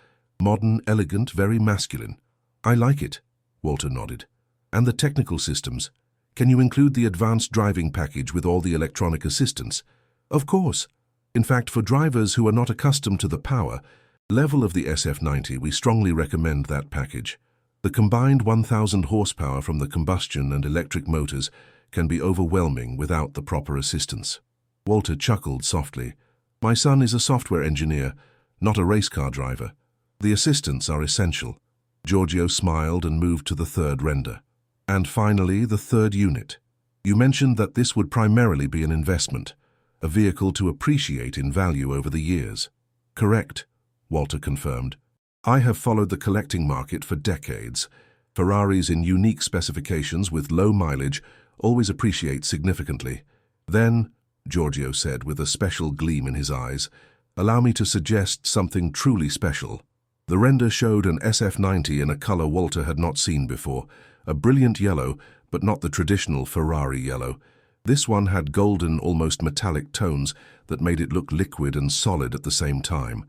A: Modern, elegant, very masculine." "I like it," Walter nodded. "And the technical systems? Can you include the advanced driving package with all the electronic assistance?" "Of course. In fact, for drivers who are not accustomed to the power level of the SF90, we strongly recommend that package. The combined 1,000 horsepower from the combustion and electric motors can be overwhelming without the proper assistance." Walter chuckled softly. "My son is a software engineer, not a race car driver. The assistants are essential." Giorgio smiled and moved to the 3rd render. "And finally, the 3rd unit. You mentioned that this would primarily be an investment, a vehicle to appreciate in value over the years." "Correct," Walter confirmed. "I have followed the collecting market for decades. Ferraris in unique specifications with low mileage always appreciate significantly. Then," Giorgio said with a special gleam in his eyes, "allow me to suggest something truly special." The render showed an SF90 in a color Walter had not seen before, a brilliant yellow, but not the traditional Ferrari yellow. This one had golden, almost metallic tones that made it look liquid and solid at the same time.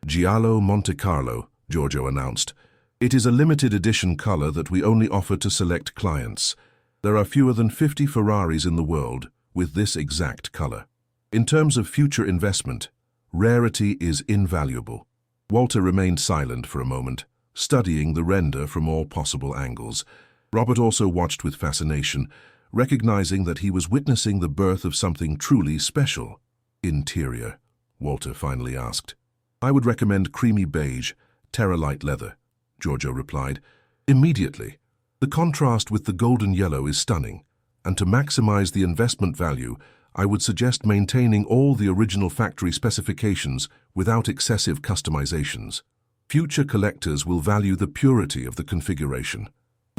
A: "Giallo Monte Carlo," Giorgio announced. "It is a limited edition color that we only offer to select clients. There are fewer than 50 Ferraris in the world with this exact color. In terms of future investment, rarity is invaluable." Walter remained silent for a moment, studying the render from all possible angles. Robert also watched with fascination, recognizing that he was witnessing the birth of something truly special. "Interior," Walter finally asked. "I would recommend creamy beige, terra-light leather," Giorgio replied. "Immediately. The contrast with the golden yellow is stunning, and to maximize the investment value, I would suggest maintaining all the original factory specifications without excessive customizations. Future collectors will value the purity of the configuration."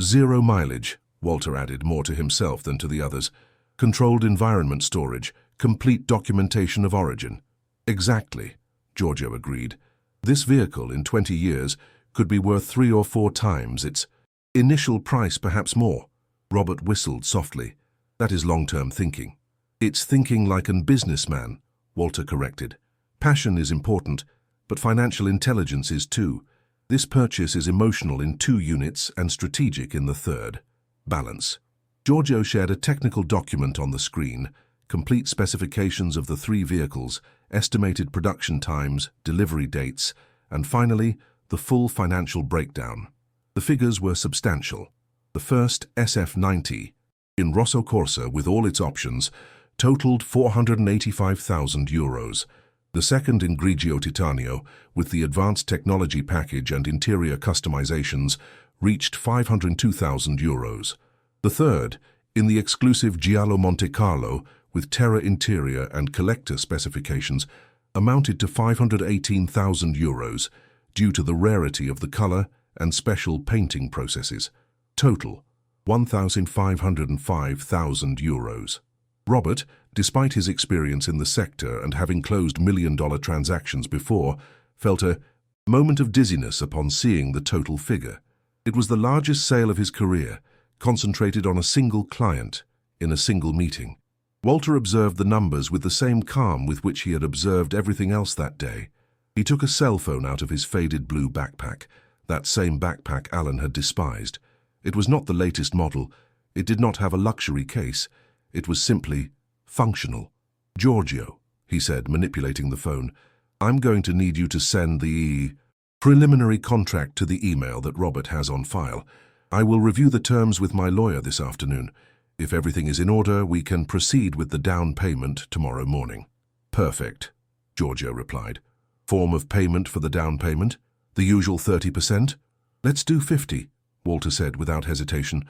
A: "0 mileage," Walter added, more to himself than to the others. Controlled environment storage, complete documentation of origin. Exactly, Giorgio agreed. This vehicle, in 20 years, could be worth 3 or 4 times its initial price, perhaps more. Robert whistled softly. That is long-term thinking. It's thinking like a businessman, Walter corrected. Passion is important, but financial intelligence is too. This purchase is emotional in 2 units and strategic in the 3rd. Balance. Giorgio shared a technical document on the screen, complete specifications of the 3 vehicles, estimated production times, delivery dates, and finally, the full financial breakdown. The figures were substantial. The first SF90, in Rosso Corsa with all its options, totaled €485,000. The second in Grigio Titanio, with the advanced technology package and interior customizations, reached €502,000. The third, in the exclusive Giallo Monte Carlo, with Terra interior and collector specifications, amounted to €518,000 due to the rarity of the color and special painting processes. Total, €1,505,000. Robert, despite his experience in the sector and having closed million-dollar transactions before, felt a moment of dizziness upon seeing the total figure. It was the largest sale of his career, concentrated on a single client, in a single meeting. Walter observed the numbers with the same calm with which he had observed everything else that day. He took a cell phone out of his faded blue backpack, that same backpack Alan had despised. It was not the latest model. It did not have a luxury case. It was simply functional. Giorgio, he said, manipulating the phone, I'm going to need you to send the preliminary contract to the email that Robert has on file. I will review the terms with my lawyer this afternoon. If everything is in order, we can proceed with the down payment tomorrow morning. Perfect, Giorgio replied. Form of payment for the down payment? The usual 30%? Let's do 50, Walter said without hesitation.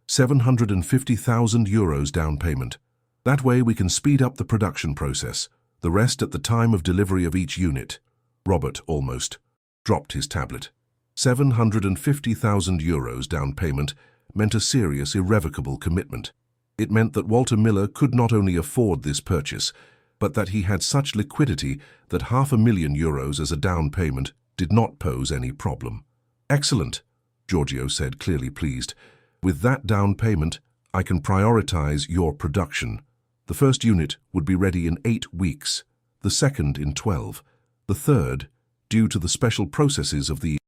A: €750,000 down payment. That way we can speed up the production process, the rest at the time of delivery of each unit. Robert almost dropped his tablet. €750,000 down payment meant a serious, irrevocable commitment. It meant that Walter Miller could not only afford this purchase, but that he had such liquidity that €500,000 as a down payment did not pose any problem. Excellent, Giorgio said, clearly pleased. With that down payment, I can prioritize your production. The first unit would be ready in 8 weeks, the second in 12, the third, due to the special processes of the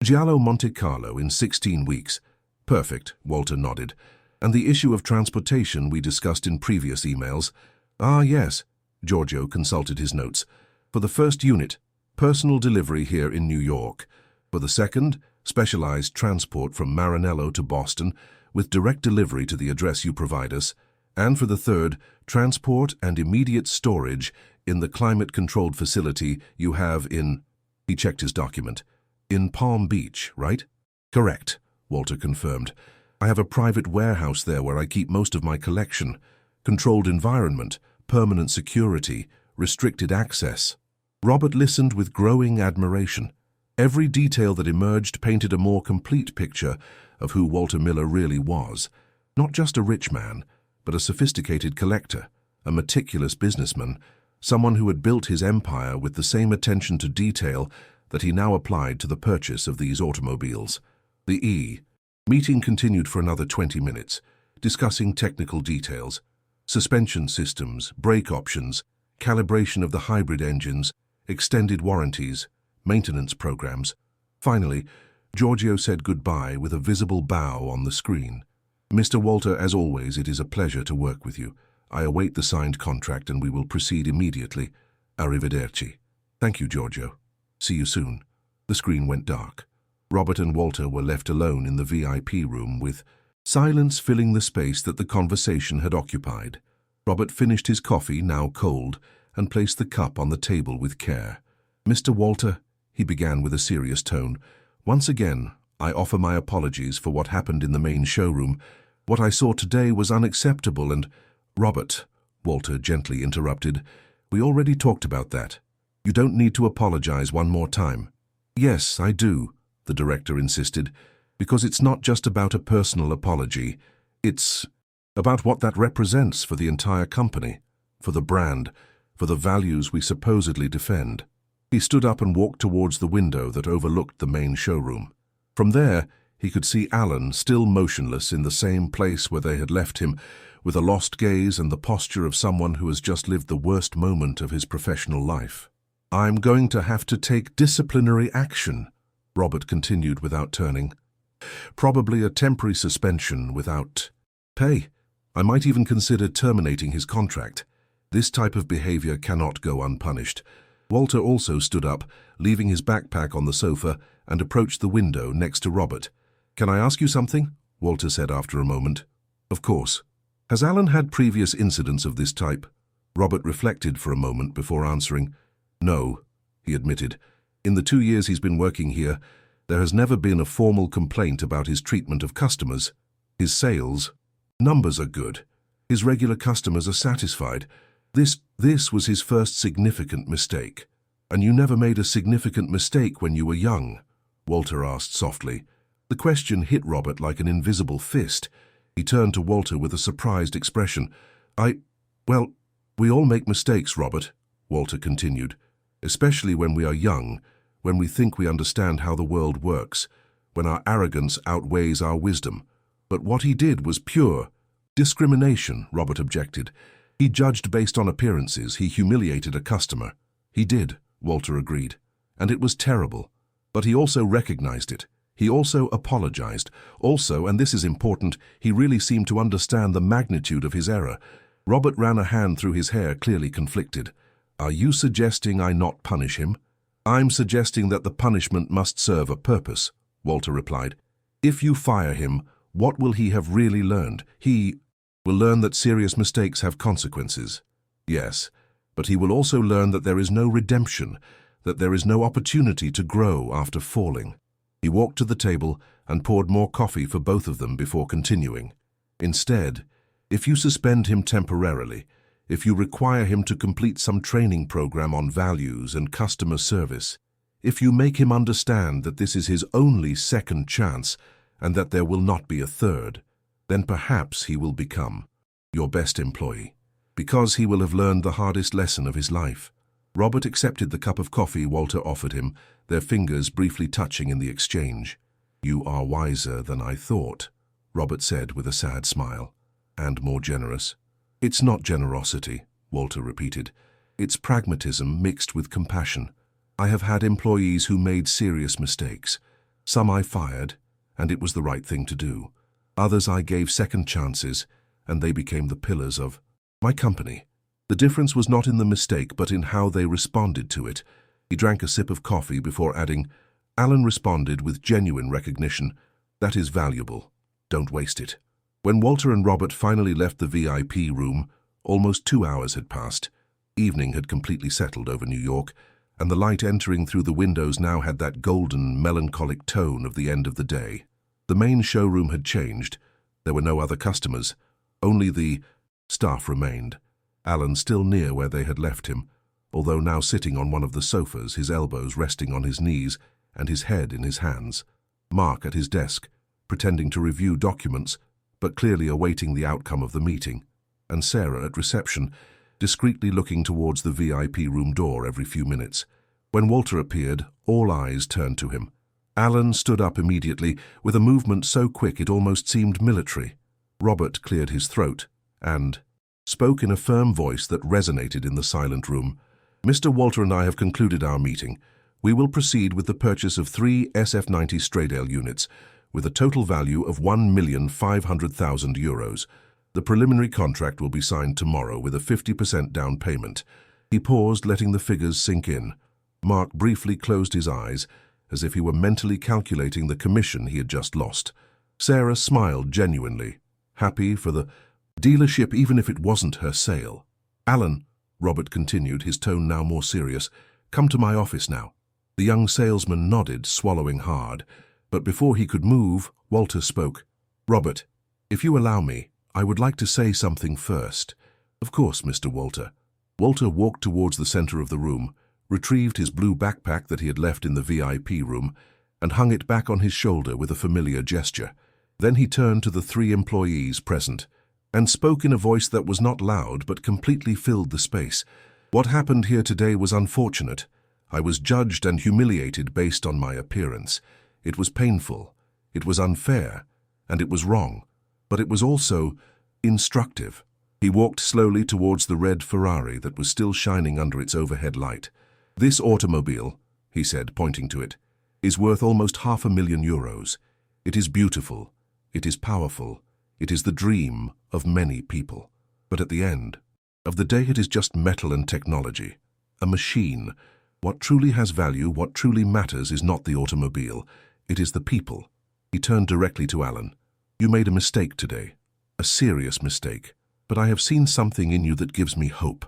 A: Giallo Monte Carlo, in 16 weeks. Perfect, Walter nodded. And the issue of transportation we discussed in previous emails. Ah, yes, Giorgio consulted his notes. For the first unit, personal delivery here in New York. For the second, specialized transport from Maranello to Boston, with direct delivery to the address you provide us. And for the third, transport and immediate storage in the climate-controlled facility you have in, he checked his document, in Palm Beach, right? Correct, Walter confirmed. I have a private warehouse there where I keep most of my collection. Controlled environment, permanent security, restricted access. Robert listened with growing admiration. Every detail that emerged painted a more complete picture of who Walter Miller really was. Not just a rich man, but a sophisticated collector, a meticulous businessman, someone who had built his empire with the same attention to detail that he now applied to the purchase of these automobiles. The meeting continued for another 20 minutes, discussing technical details, suspension systems, brake options, calibration of the hybrid engines, extended warranties, maintenance programs. Finally, Giorgio said goodbye with a visible bow on the screen. Mr. Walter, as always, it is a pleasure to work with you. I await the signed contract and we will proceed immediately. Arrivederci. Thank you, Giorgio. See you soon. The screen went dark. Robert and Walter were left alone in the VIP room with silence filling the space that the conversation had occupied. Robert finished his coffee, now cold, and placed the cup on the table with care. Mr. Walter, he began with a serious tone, once again, I offer my apologies for what happened in the main showroom. What I saw today was unacceptable and— Robert, Walter gently interrupted, we already talked about that. You don't need to apologize one more time. Yes, I do, the director insisted, because it's not just about a personal apology. It's about what that represents for the entire company, for the brand, for the values we supposedly defend. He stood up and walked towards the window that overlooked the main showroom. From there, he could see Alan still motionless in the same place where they had left him, with a lost gaze and the posture of someone who has just lived the worst moment of his professional life. "I'm going to have to take disciplinary action," Robert continued without turning. "Probably a temporary suspension without pay. I might even consider terminating his contract. This type of behavior cannot go unpunished." Walter also stood up, leaving his backpack on the sofa, and approached the window next to Robert. "Can I ask you something?" Walter said after a moment. "Of course." "Has Alan had previous incidents of this type?" Robert reflected for a moment before answering. "No," he admitted. "In the 2 years he's been working here, there has never been a formal complaint about his treatment of customers. His sales numbers are good. His regular customers are satisfied. This was his first significant mistake." "And you never made a significant mistake when you were young?" Walter asked softly. The question hit Robert like an invisible fist. He turned to Walter with a surprised expression. Well, we all make mistakes, Robert," Walter continued, "especially when we are young, when we think we understand how the world works, when our arrogance outweighs our wisdom. But what he did was pure discrimination," Robert objected. "He judged based on appearances. He humiliated a customer." "He did," Walter agreed, "and it was terrible. But he also recognized it. He also apologized. Also, and this is important, he really seemed to understand the magnitude of his error." Robert ran a hand through his hair, clearly conflicted. "Are you suggesting I not punish him?" "I'm suggesting that the punishment must serve a purpose," Walter replied. "If you fire him, what will he have really learned? He will learn that serious mistakes have consequences. Yes, but he will also learn that there is no redemption, that there is no opportunity to grow after falling." He walked to the table and poured more coffee for both of them before continuing. "Instead, if you suspend him temporarily, if you require him to complete some training program on values and customer service, if you make him understand that this is his only second chance and that there will not be a third, then perhaps he will become your best employee, because he will have learned the hardest lesson of his life." Robert accepted the cup of coffee Walter offered him, their fingers briefly touching in the exchange. "You are wiser than I thought," Robert said with a sad smile. "And more generous." "It's not generosity," Walter repeated. "It's pragmatism mixed with compassion. I have had employees who made serious mistakes. Some I fired, and it was the right thing to do. Others I gave second chances, and they became the pillars of my company. The difference was not in the mistake, but in how they responded to it." He drank a sip of coffee before adding, "Alan responded with genuine recognition. That is valuable. Don't waste it." When Walter and Robert finally left the VIP room, almost 2 hours had passed. Evening had completely settled over New York, and the light entering through the windows now had that golden, melancholic tone of the end of the day. The main showroom had changed. There were no other customers. Only the staff remained. Alan still near where they had left him, although now sitting on one of the sofas, his elbows resting on his knees and his head in his hands. Mark at his desk, pretending to review documents, but clearly awaiting the outcome of the meeting, and Sarah at reception, discreetly looking towards the VIP room door every few minutes. When Walter appeared, all eyes turned to him. Alan stood up immediately, with a movement so quick it almost seemed military. Robert cleared his throat and spoke in a firm voice that resonated in the silent room. "Mr. Walter and I have concluded our meeting. We will proceed with the purchase of 3 SF-90 Straydale units, with a total value of €1,500,000. The preliminary contract will be signed tomorrow with a 50% down payment." He paused, letting the figures sink in. Mark briefly closed his eyes, as if he were mentally calculating the commission he had just lost. Sarah smiled genuinely, happy for the dealership even if it wasn't her sale. "Alan," Robert continued, his tone now more serious, "come to my office now." The young salesman nodded, swallowing hard, but before he could move, Walter spoke. "Robert, if you allow me, I would like to say something first." "Of course, Mr. Walter." Walter walked towards the center of the room, retrieved his blue backpack that he had left in the VIP room, and hung it back on his shoulder with a familiar gesture. Then he turned to the 3 employees present and spoke in a voice that was not loud but completely filled the space. What happened here today was unfortunate. I was judged and humiliated based on my appearance. It was painful, it was unfair, and it was wrong. But it was also instructive. He walked slowly towards the red Ferrari that was still shining under its overhead light. "This automobile," he said, pointing to it, "is worth almost €500,000. It is beautiful, it is powerful, it is the dream of many people. But at the end of the day, it is just metal and technology, a machine. What truly has value, what truly matters is not the automobile, it is the people." He turned directly to Alan. "You made a mistake today, a serious mistake. But I have seen something in you that gives me hope,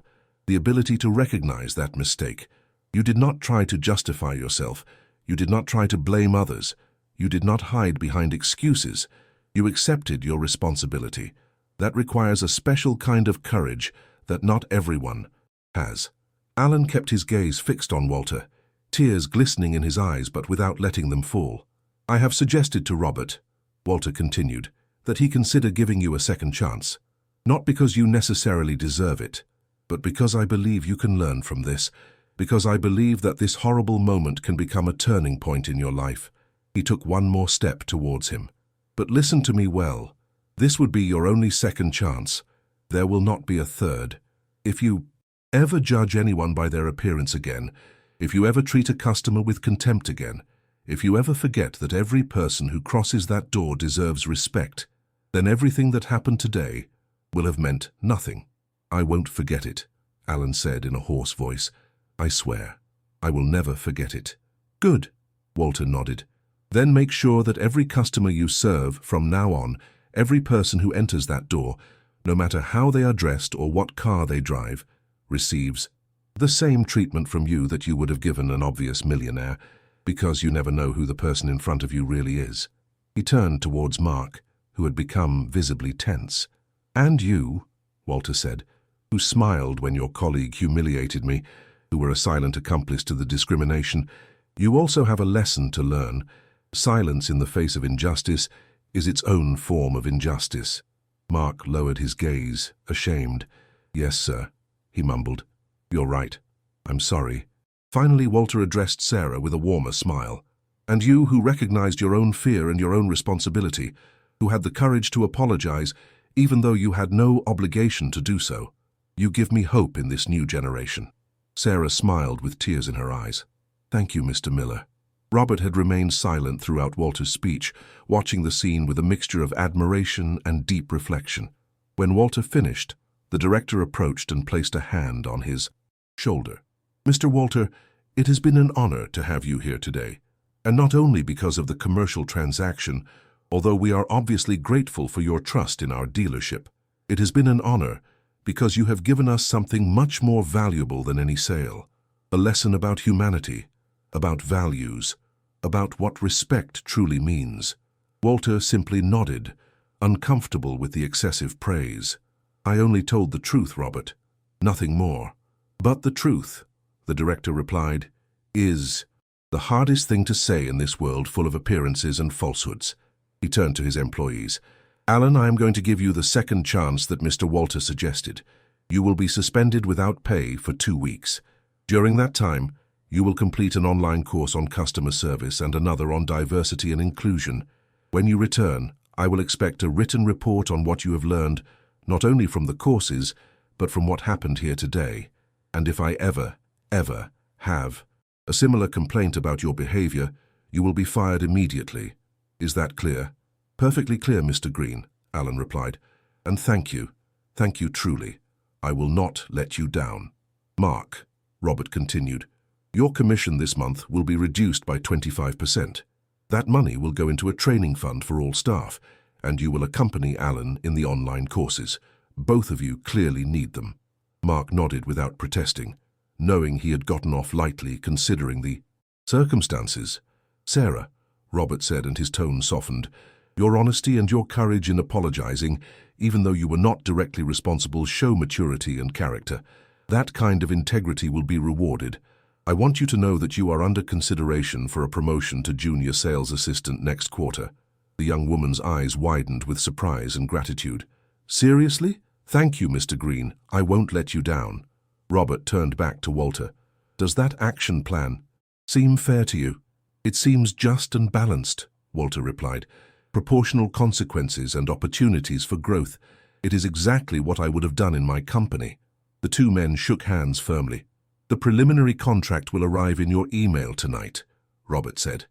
A: the ability to recognize that mistake. You did not try to justify yourself. You did not try to blame others. You did not hide behind excuses. You accepted your responsibility. That requires a special kind of courage that not everyone has." Alan kept his gaze fixed on Walter, tears glistening in his eyes but without letting them fall. "I have suggested to Robert," Walter continued, "that he consider giving you a second chance. Not because you necessarily deserve it, but because I believe you can learn from this, because I believe that this horrible moment can become a turning point in your life." He took one more step towards him. "But listen to me well. This would be your only second chance. There will not be a third. If you ever judge anyone by their appearance again, if you ever treat a customer with contempt again, if you ever forget that every person who crosses that door deserves respect, then everything that happened today will have meant nothing." "I won't forget it," Alan said in a hoarse voice. "I swear, I will never forget it." "Good," Walter nodded. "Then make sure that every customer you serve from now on, every person who enters that door, no matter how they are dressed or what car they drive, receives the same treatment from you that you would have given an obvious millionaire, because you never know who the person in front of you really is." He turned towards Mark, who had become visibly tense. "And you," Walter said, "who smiled when your colleague humiliated me, who were a silent accomplice to the discrimination, you also have a lesson to learn. Silence in the face of injustice is its own form of injustice." Mark lowered his gaze, ashamed. "Yes, sir," he mumbled. "You're right. I'm sorry." Finally, Walter addressed Sarah with a warmer smile. "And you who recognized your own fear and your own responsibility, who had the courage to apologize, even though you had no obligation to do so. You give me hope in this new generation." Sarah smiled with tears in her eyes. "Thank you, Mr. Miller." Robert had remained silent throughout Walter's speech, watching the scene with a mixture of admiration and deep reflection. When Walter finished, the director approached and placed a hand on his shoulder. "Mr. Walter, it has been an honor to have you here today, and not only because of the commercial transaction, although we are obviously grateful for your trust in our dealership. It has been an honor because you have given us something much more valuable than any sale, a lesson about humanity, about values, about what respect truly means." Walter simply nodded, uncomfortable with the excessive praise. "I only told the truth, Robert, nothing more." "But the truth," the director replied, "is the hardest thing to say in this world full of appearances and falsehoods." He turned to his employees. "Alan, I am going to give you the second chance that Mr. Walter suggested. You will be suspended without pay for 2 weeks. During that time, you will complete an online course on customer service and another on diversity and inclusion. When you return, I will expect a written report on what you have learned, not only from the courses, but from what happened here today. And if I ever have a similar complaint about your behavior, you will be fired immediately. Is that clear?" "Perfectly clear, Mr. Green," Alan replied. "And thank you truly. I will not let you down." "Mark," Robert continued, "your commission this month will be reduced by 25%. That money will go into a training fund for all staff, and you will accompany Alan in the online courses. Both of you clearly need them." Mark nodded without protesting, knowing he had gotten off lightly considering the circumstances. "Sarah," Robert said, and his tone softened, "your honesty and your courage in apologizing, even though you were not directly responsible, show maturity and character. That kind of integrity will be rewarded. I want you to know that you are under consideration for a promotion to junior sales assistant next quarter." The young woman's eyes widened with surprise and gratitude. Seriously? Thank you, Mr. Green. I won't let you down. Robert turned back to Walter. Does that action plan seem fair to you? It seems just and balanced, Walter replied. Proportional consequences and opportunities for growth. It is exactly what I would have done in my company. The two men shook hands firmly. The preliminary contract will arrive in your email tonight, Robert said.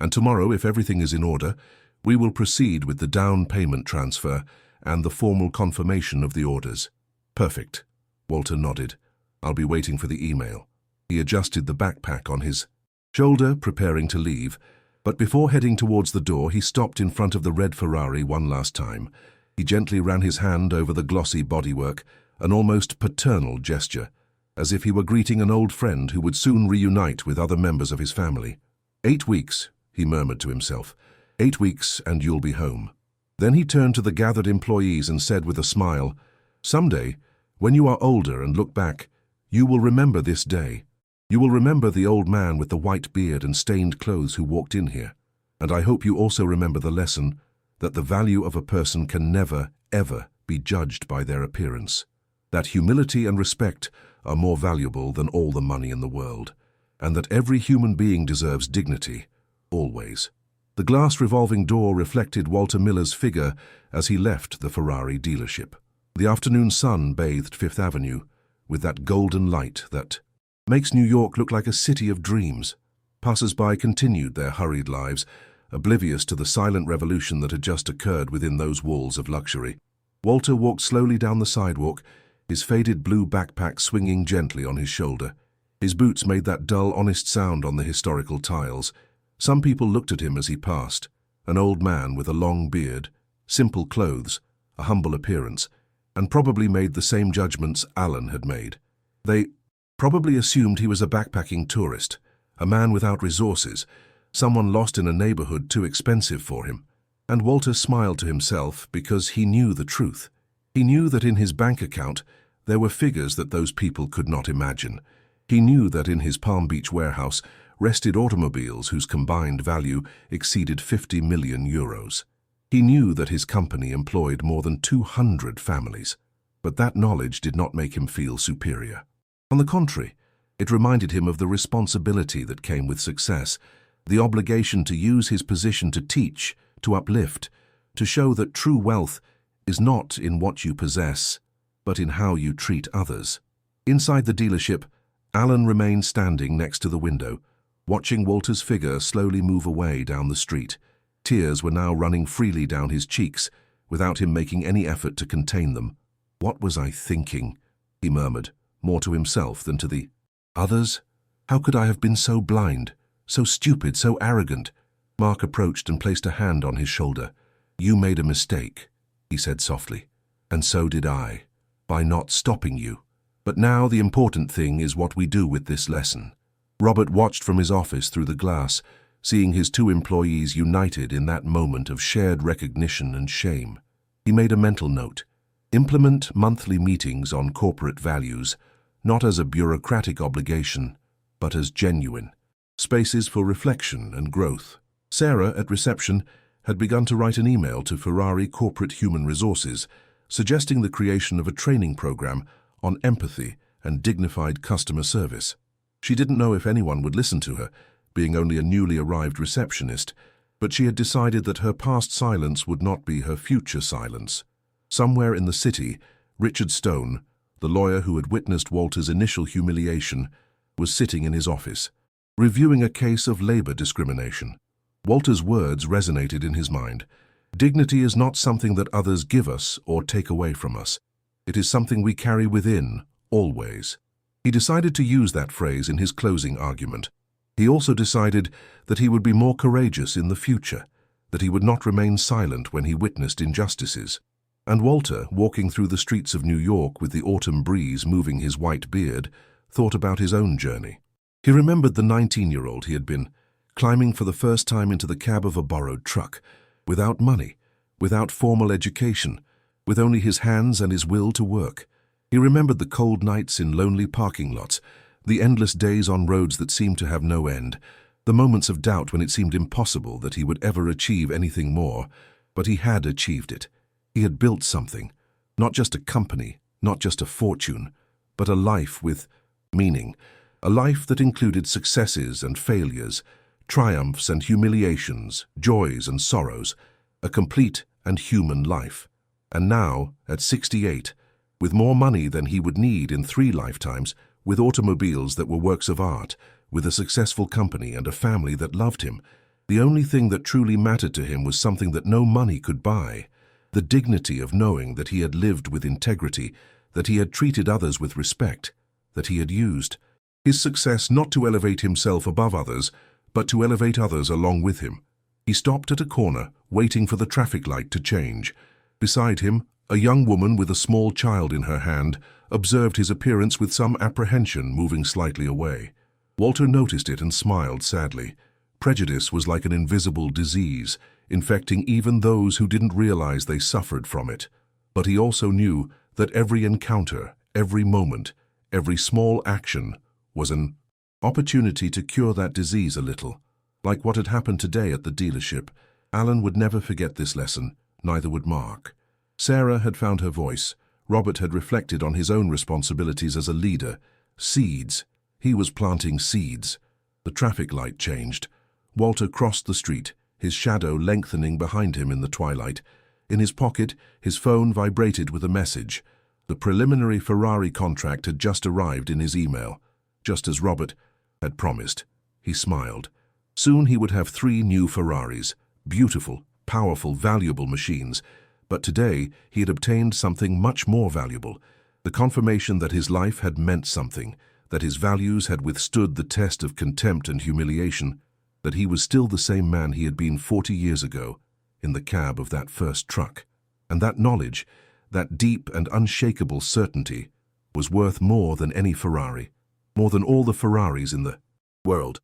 A: And tomorrow, if everything is in order, we will proceed with the down payment transfer and the formal confirmation of the orders. Perfect. Walter nodded. I'll be waiting for the email. He adjusted the backpack on his shoulder, preparing to leave. But before heading towards the door, he stopped in front of the red Ferrari one last time. He gently ran his hand over the glossy bodywork, an almost paternal gesture, as if he were greeting an old friend who would soon reunite with other members of his family. 8 weeks, he murmured to himself. 8 weeks and you'll be home. Then he turned to the gathered employees and said with a smile, Someday, when you are older and look back, you will remember this day. You will remember the old man with the white beard and stained clothes who walked in here. And I hope you also remember the lesson that the value of a person can never, ever be judged by their appearance. That humility and respect are more valuable than all the money in the world. And that every human being deserves dignity, always. The glass revolving door reflected Walter Miller's figure as he left the Ferrari dealership. The afternoon sun bathed Fifth Avenue with that golden light that makes New York look like a city of dreams. Passers-by continued their hurried lives, oblivious to the silent revolution that had just occurred within those walls of luxury. Walter walked slowly down the sidewalk, his faded blue backpack swinging gently on his shoulder. His boots made that dull, honest sound on the historical tiles. Some people looked at him as he passed, an old man with a long beard, simple clothes, a humble appearance, and probably made the same judgments Alan had made. They probably assumed he was a backpacking tourist, a man without resources, someone lost in a neighborhood too expensive for him. And Walter smiled to himself because he knew the truth. He knew that in his bank account there were figures that those people could not imagine. He knew that in his Palm Beach warehouse rested automobiles whose combined value exceeded 50 million euros. He knew that his company employed more than 200 families. But that knowledge did not make him feel superior. On the contrary, it reminded him of the responsibility that came with success, the obligation to use his position to teach, to uplift, to show that true wealth is not in what you possess, but in how you treat others. Inside the dealership, Alan remained standing next to the window, watching Walter's figure slowly move away down the street. Tears were now running freely down his cheeks, without him making any effort to contain them. "What was I thinking?" he murmured, more to himself than to the others. "How could I have been so blind, so stupid, so arrogant?" Mark approached and placed a hand on his shoulder. "You made a mistake," he said softly, "and so did I, by not stopping you. But now the important thing is what we do with this lesson." Robert watched from his office through the glass, seeing his two employees united in that moment of shared recognition and shame. He made a mental note. Implement monthly meetings on corporate values, not as a bureaucratic obligation, but as genuine spaces for reflection and growth. Sarah, at reception, had begun to write an email to Ferrari Corporate Human Resources, suggesting the creation of a training program on empathy and dignified customer service. She didn't know if anyone would listen to her, being only a newly arrived receptionist, but she had decided that her past silence would not be her future silence. Somewhere in the city, Richard Stone, the lawyer who had witnessed Walter's initial humiliation, was sitting in his office, reviewing a case of labor discrimination. Walter's words resonated in his mind. Dignity is not something that others give us or take away from us. It is something we carry within, always. He decided to use that phrase in his closing argument. He also decided that he would be more courageous in the future, that he would not remain silent when he witnessed injustices. And Walter, walking through the streets of New York with the autumn breeze moving his white beard, thought about his own journey. He remembered the 19-year-old he had been, climbing for the first time into the cab of a borrowed truck, without money, without formal education, with only his hands and his will to work. He remembered the cold nights in lonely parking lots, the endless days on roads that seemed to have no end, The moments of doubt when it seemed impossible that he would ever achieve anything more, but he had achieved it. He had built something, not just a company, not just a fortune, but a life with meaning, a life that included successes and failures, triumphs and humiliations, joys and sorrows, a complete and human life. And now, at 68, with more money than he would need in 3 lifetimes, with automobiles that were works of art, with a successful company and a family that loved him, the only thing that truly mattered to him was something that no money could buy: the dignity of knowing that he had lived with integrity, that he had treated others with respect, that he had used his success not to elevate himself above others, but to elevate others along with him. He stopped at a corner, waiting for the traffic light to change. Beside him, a young woman with a small child in her hand observed his appearance with some apprehension, moving slightly away. Walter noticed it and smiled sadly. Prejudice was like an invisible disease, infecting even those who didn't realize they suffered from it. But he also knew that every encounter, every moment, every small action was an opportunity to cure that disease a little. Like what had happened today at the dealership, Alan would never forget this lesson, neither would Mark. Sarah had found her voice. Robert had reflected on his own responsibilities as a leader. Seeds. He was planting seeds. The traffic light changed. Walter crossed the street, his shadow lengthening behind him in the twilight. In his pocket, his phone vibrated with a message. The preliminary Ferrari contract had just arrived in his email, just as Robert had promised. He smiled. Soon he would have 3 new Ferraris, beautiful, powerful, valuable machines. But today he had obtained something much more valuable, the confirmation that his life had meant something, that his values had withstood the test of contempt and humiliation, that he was still the same man he had been 40 years ago, in the cab of that first truck. And that knowledge, that deep and unshakable certainty, was worth more than any Ferrari, more than all the Ferraris in the world.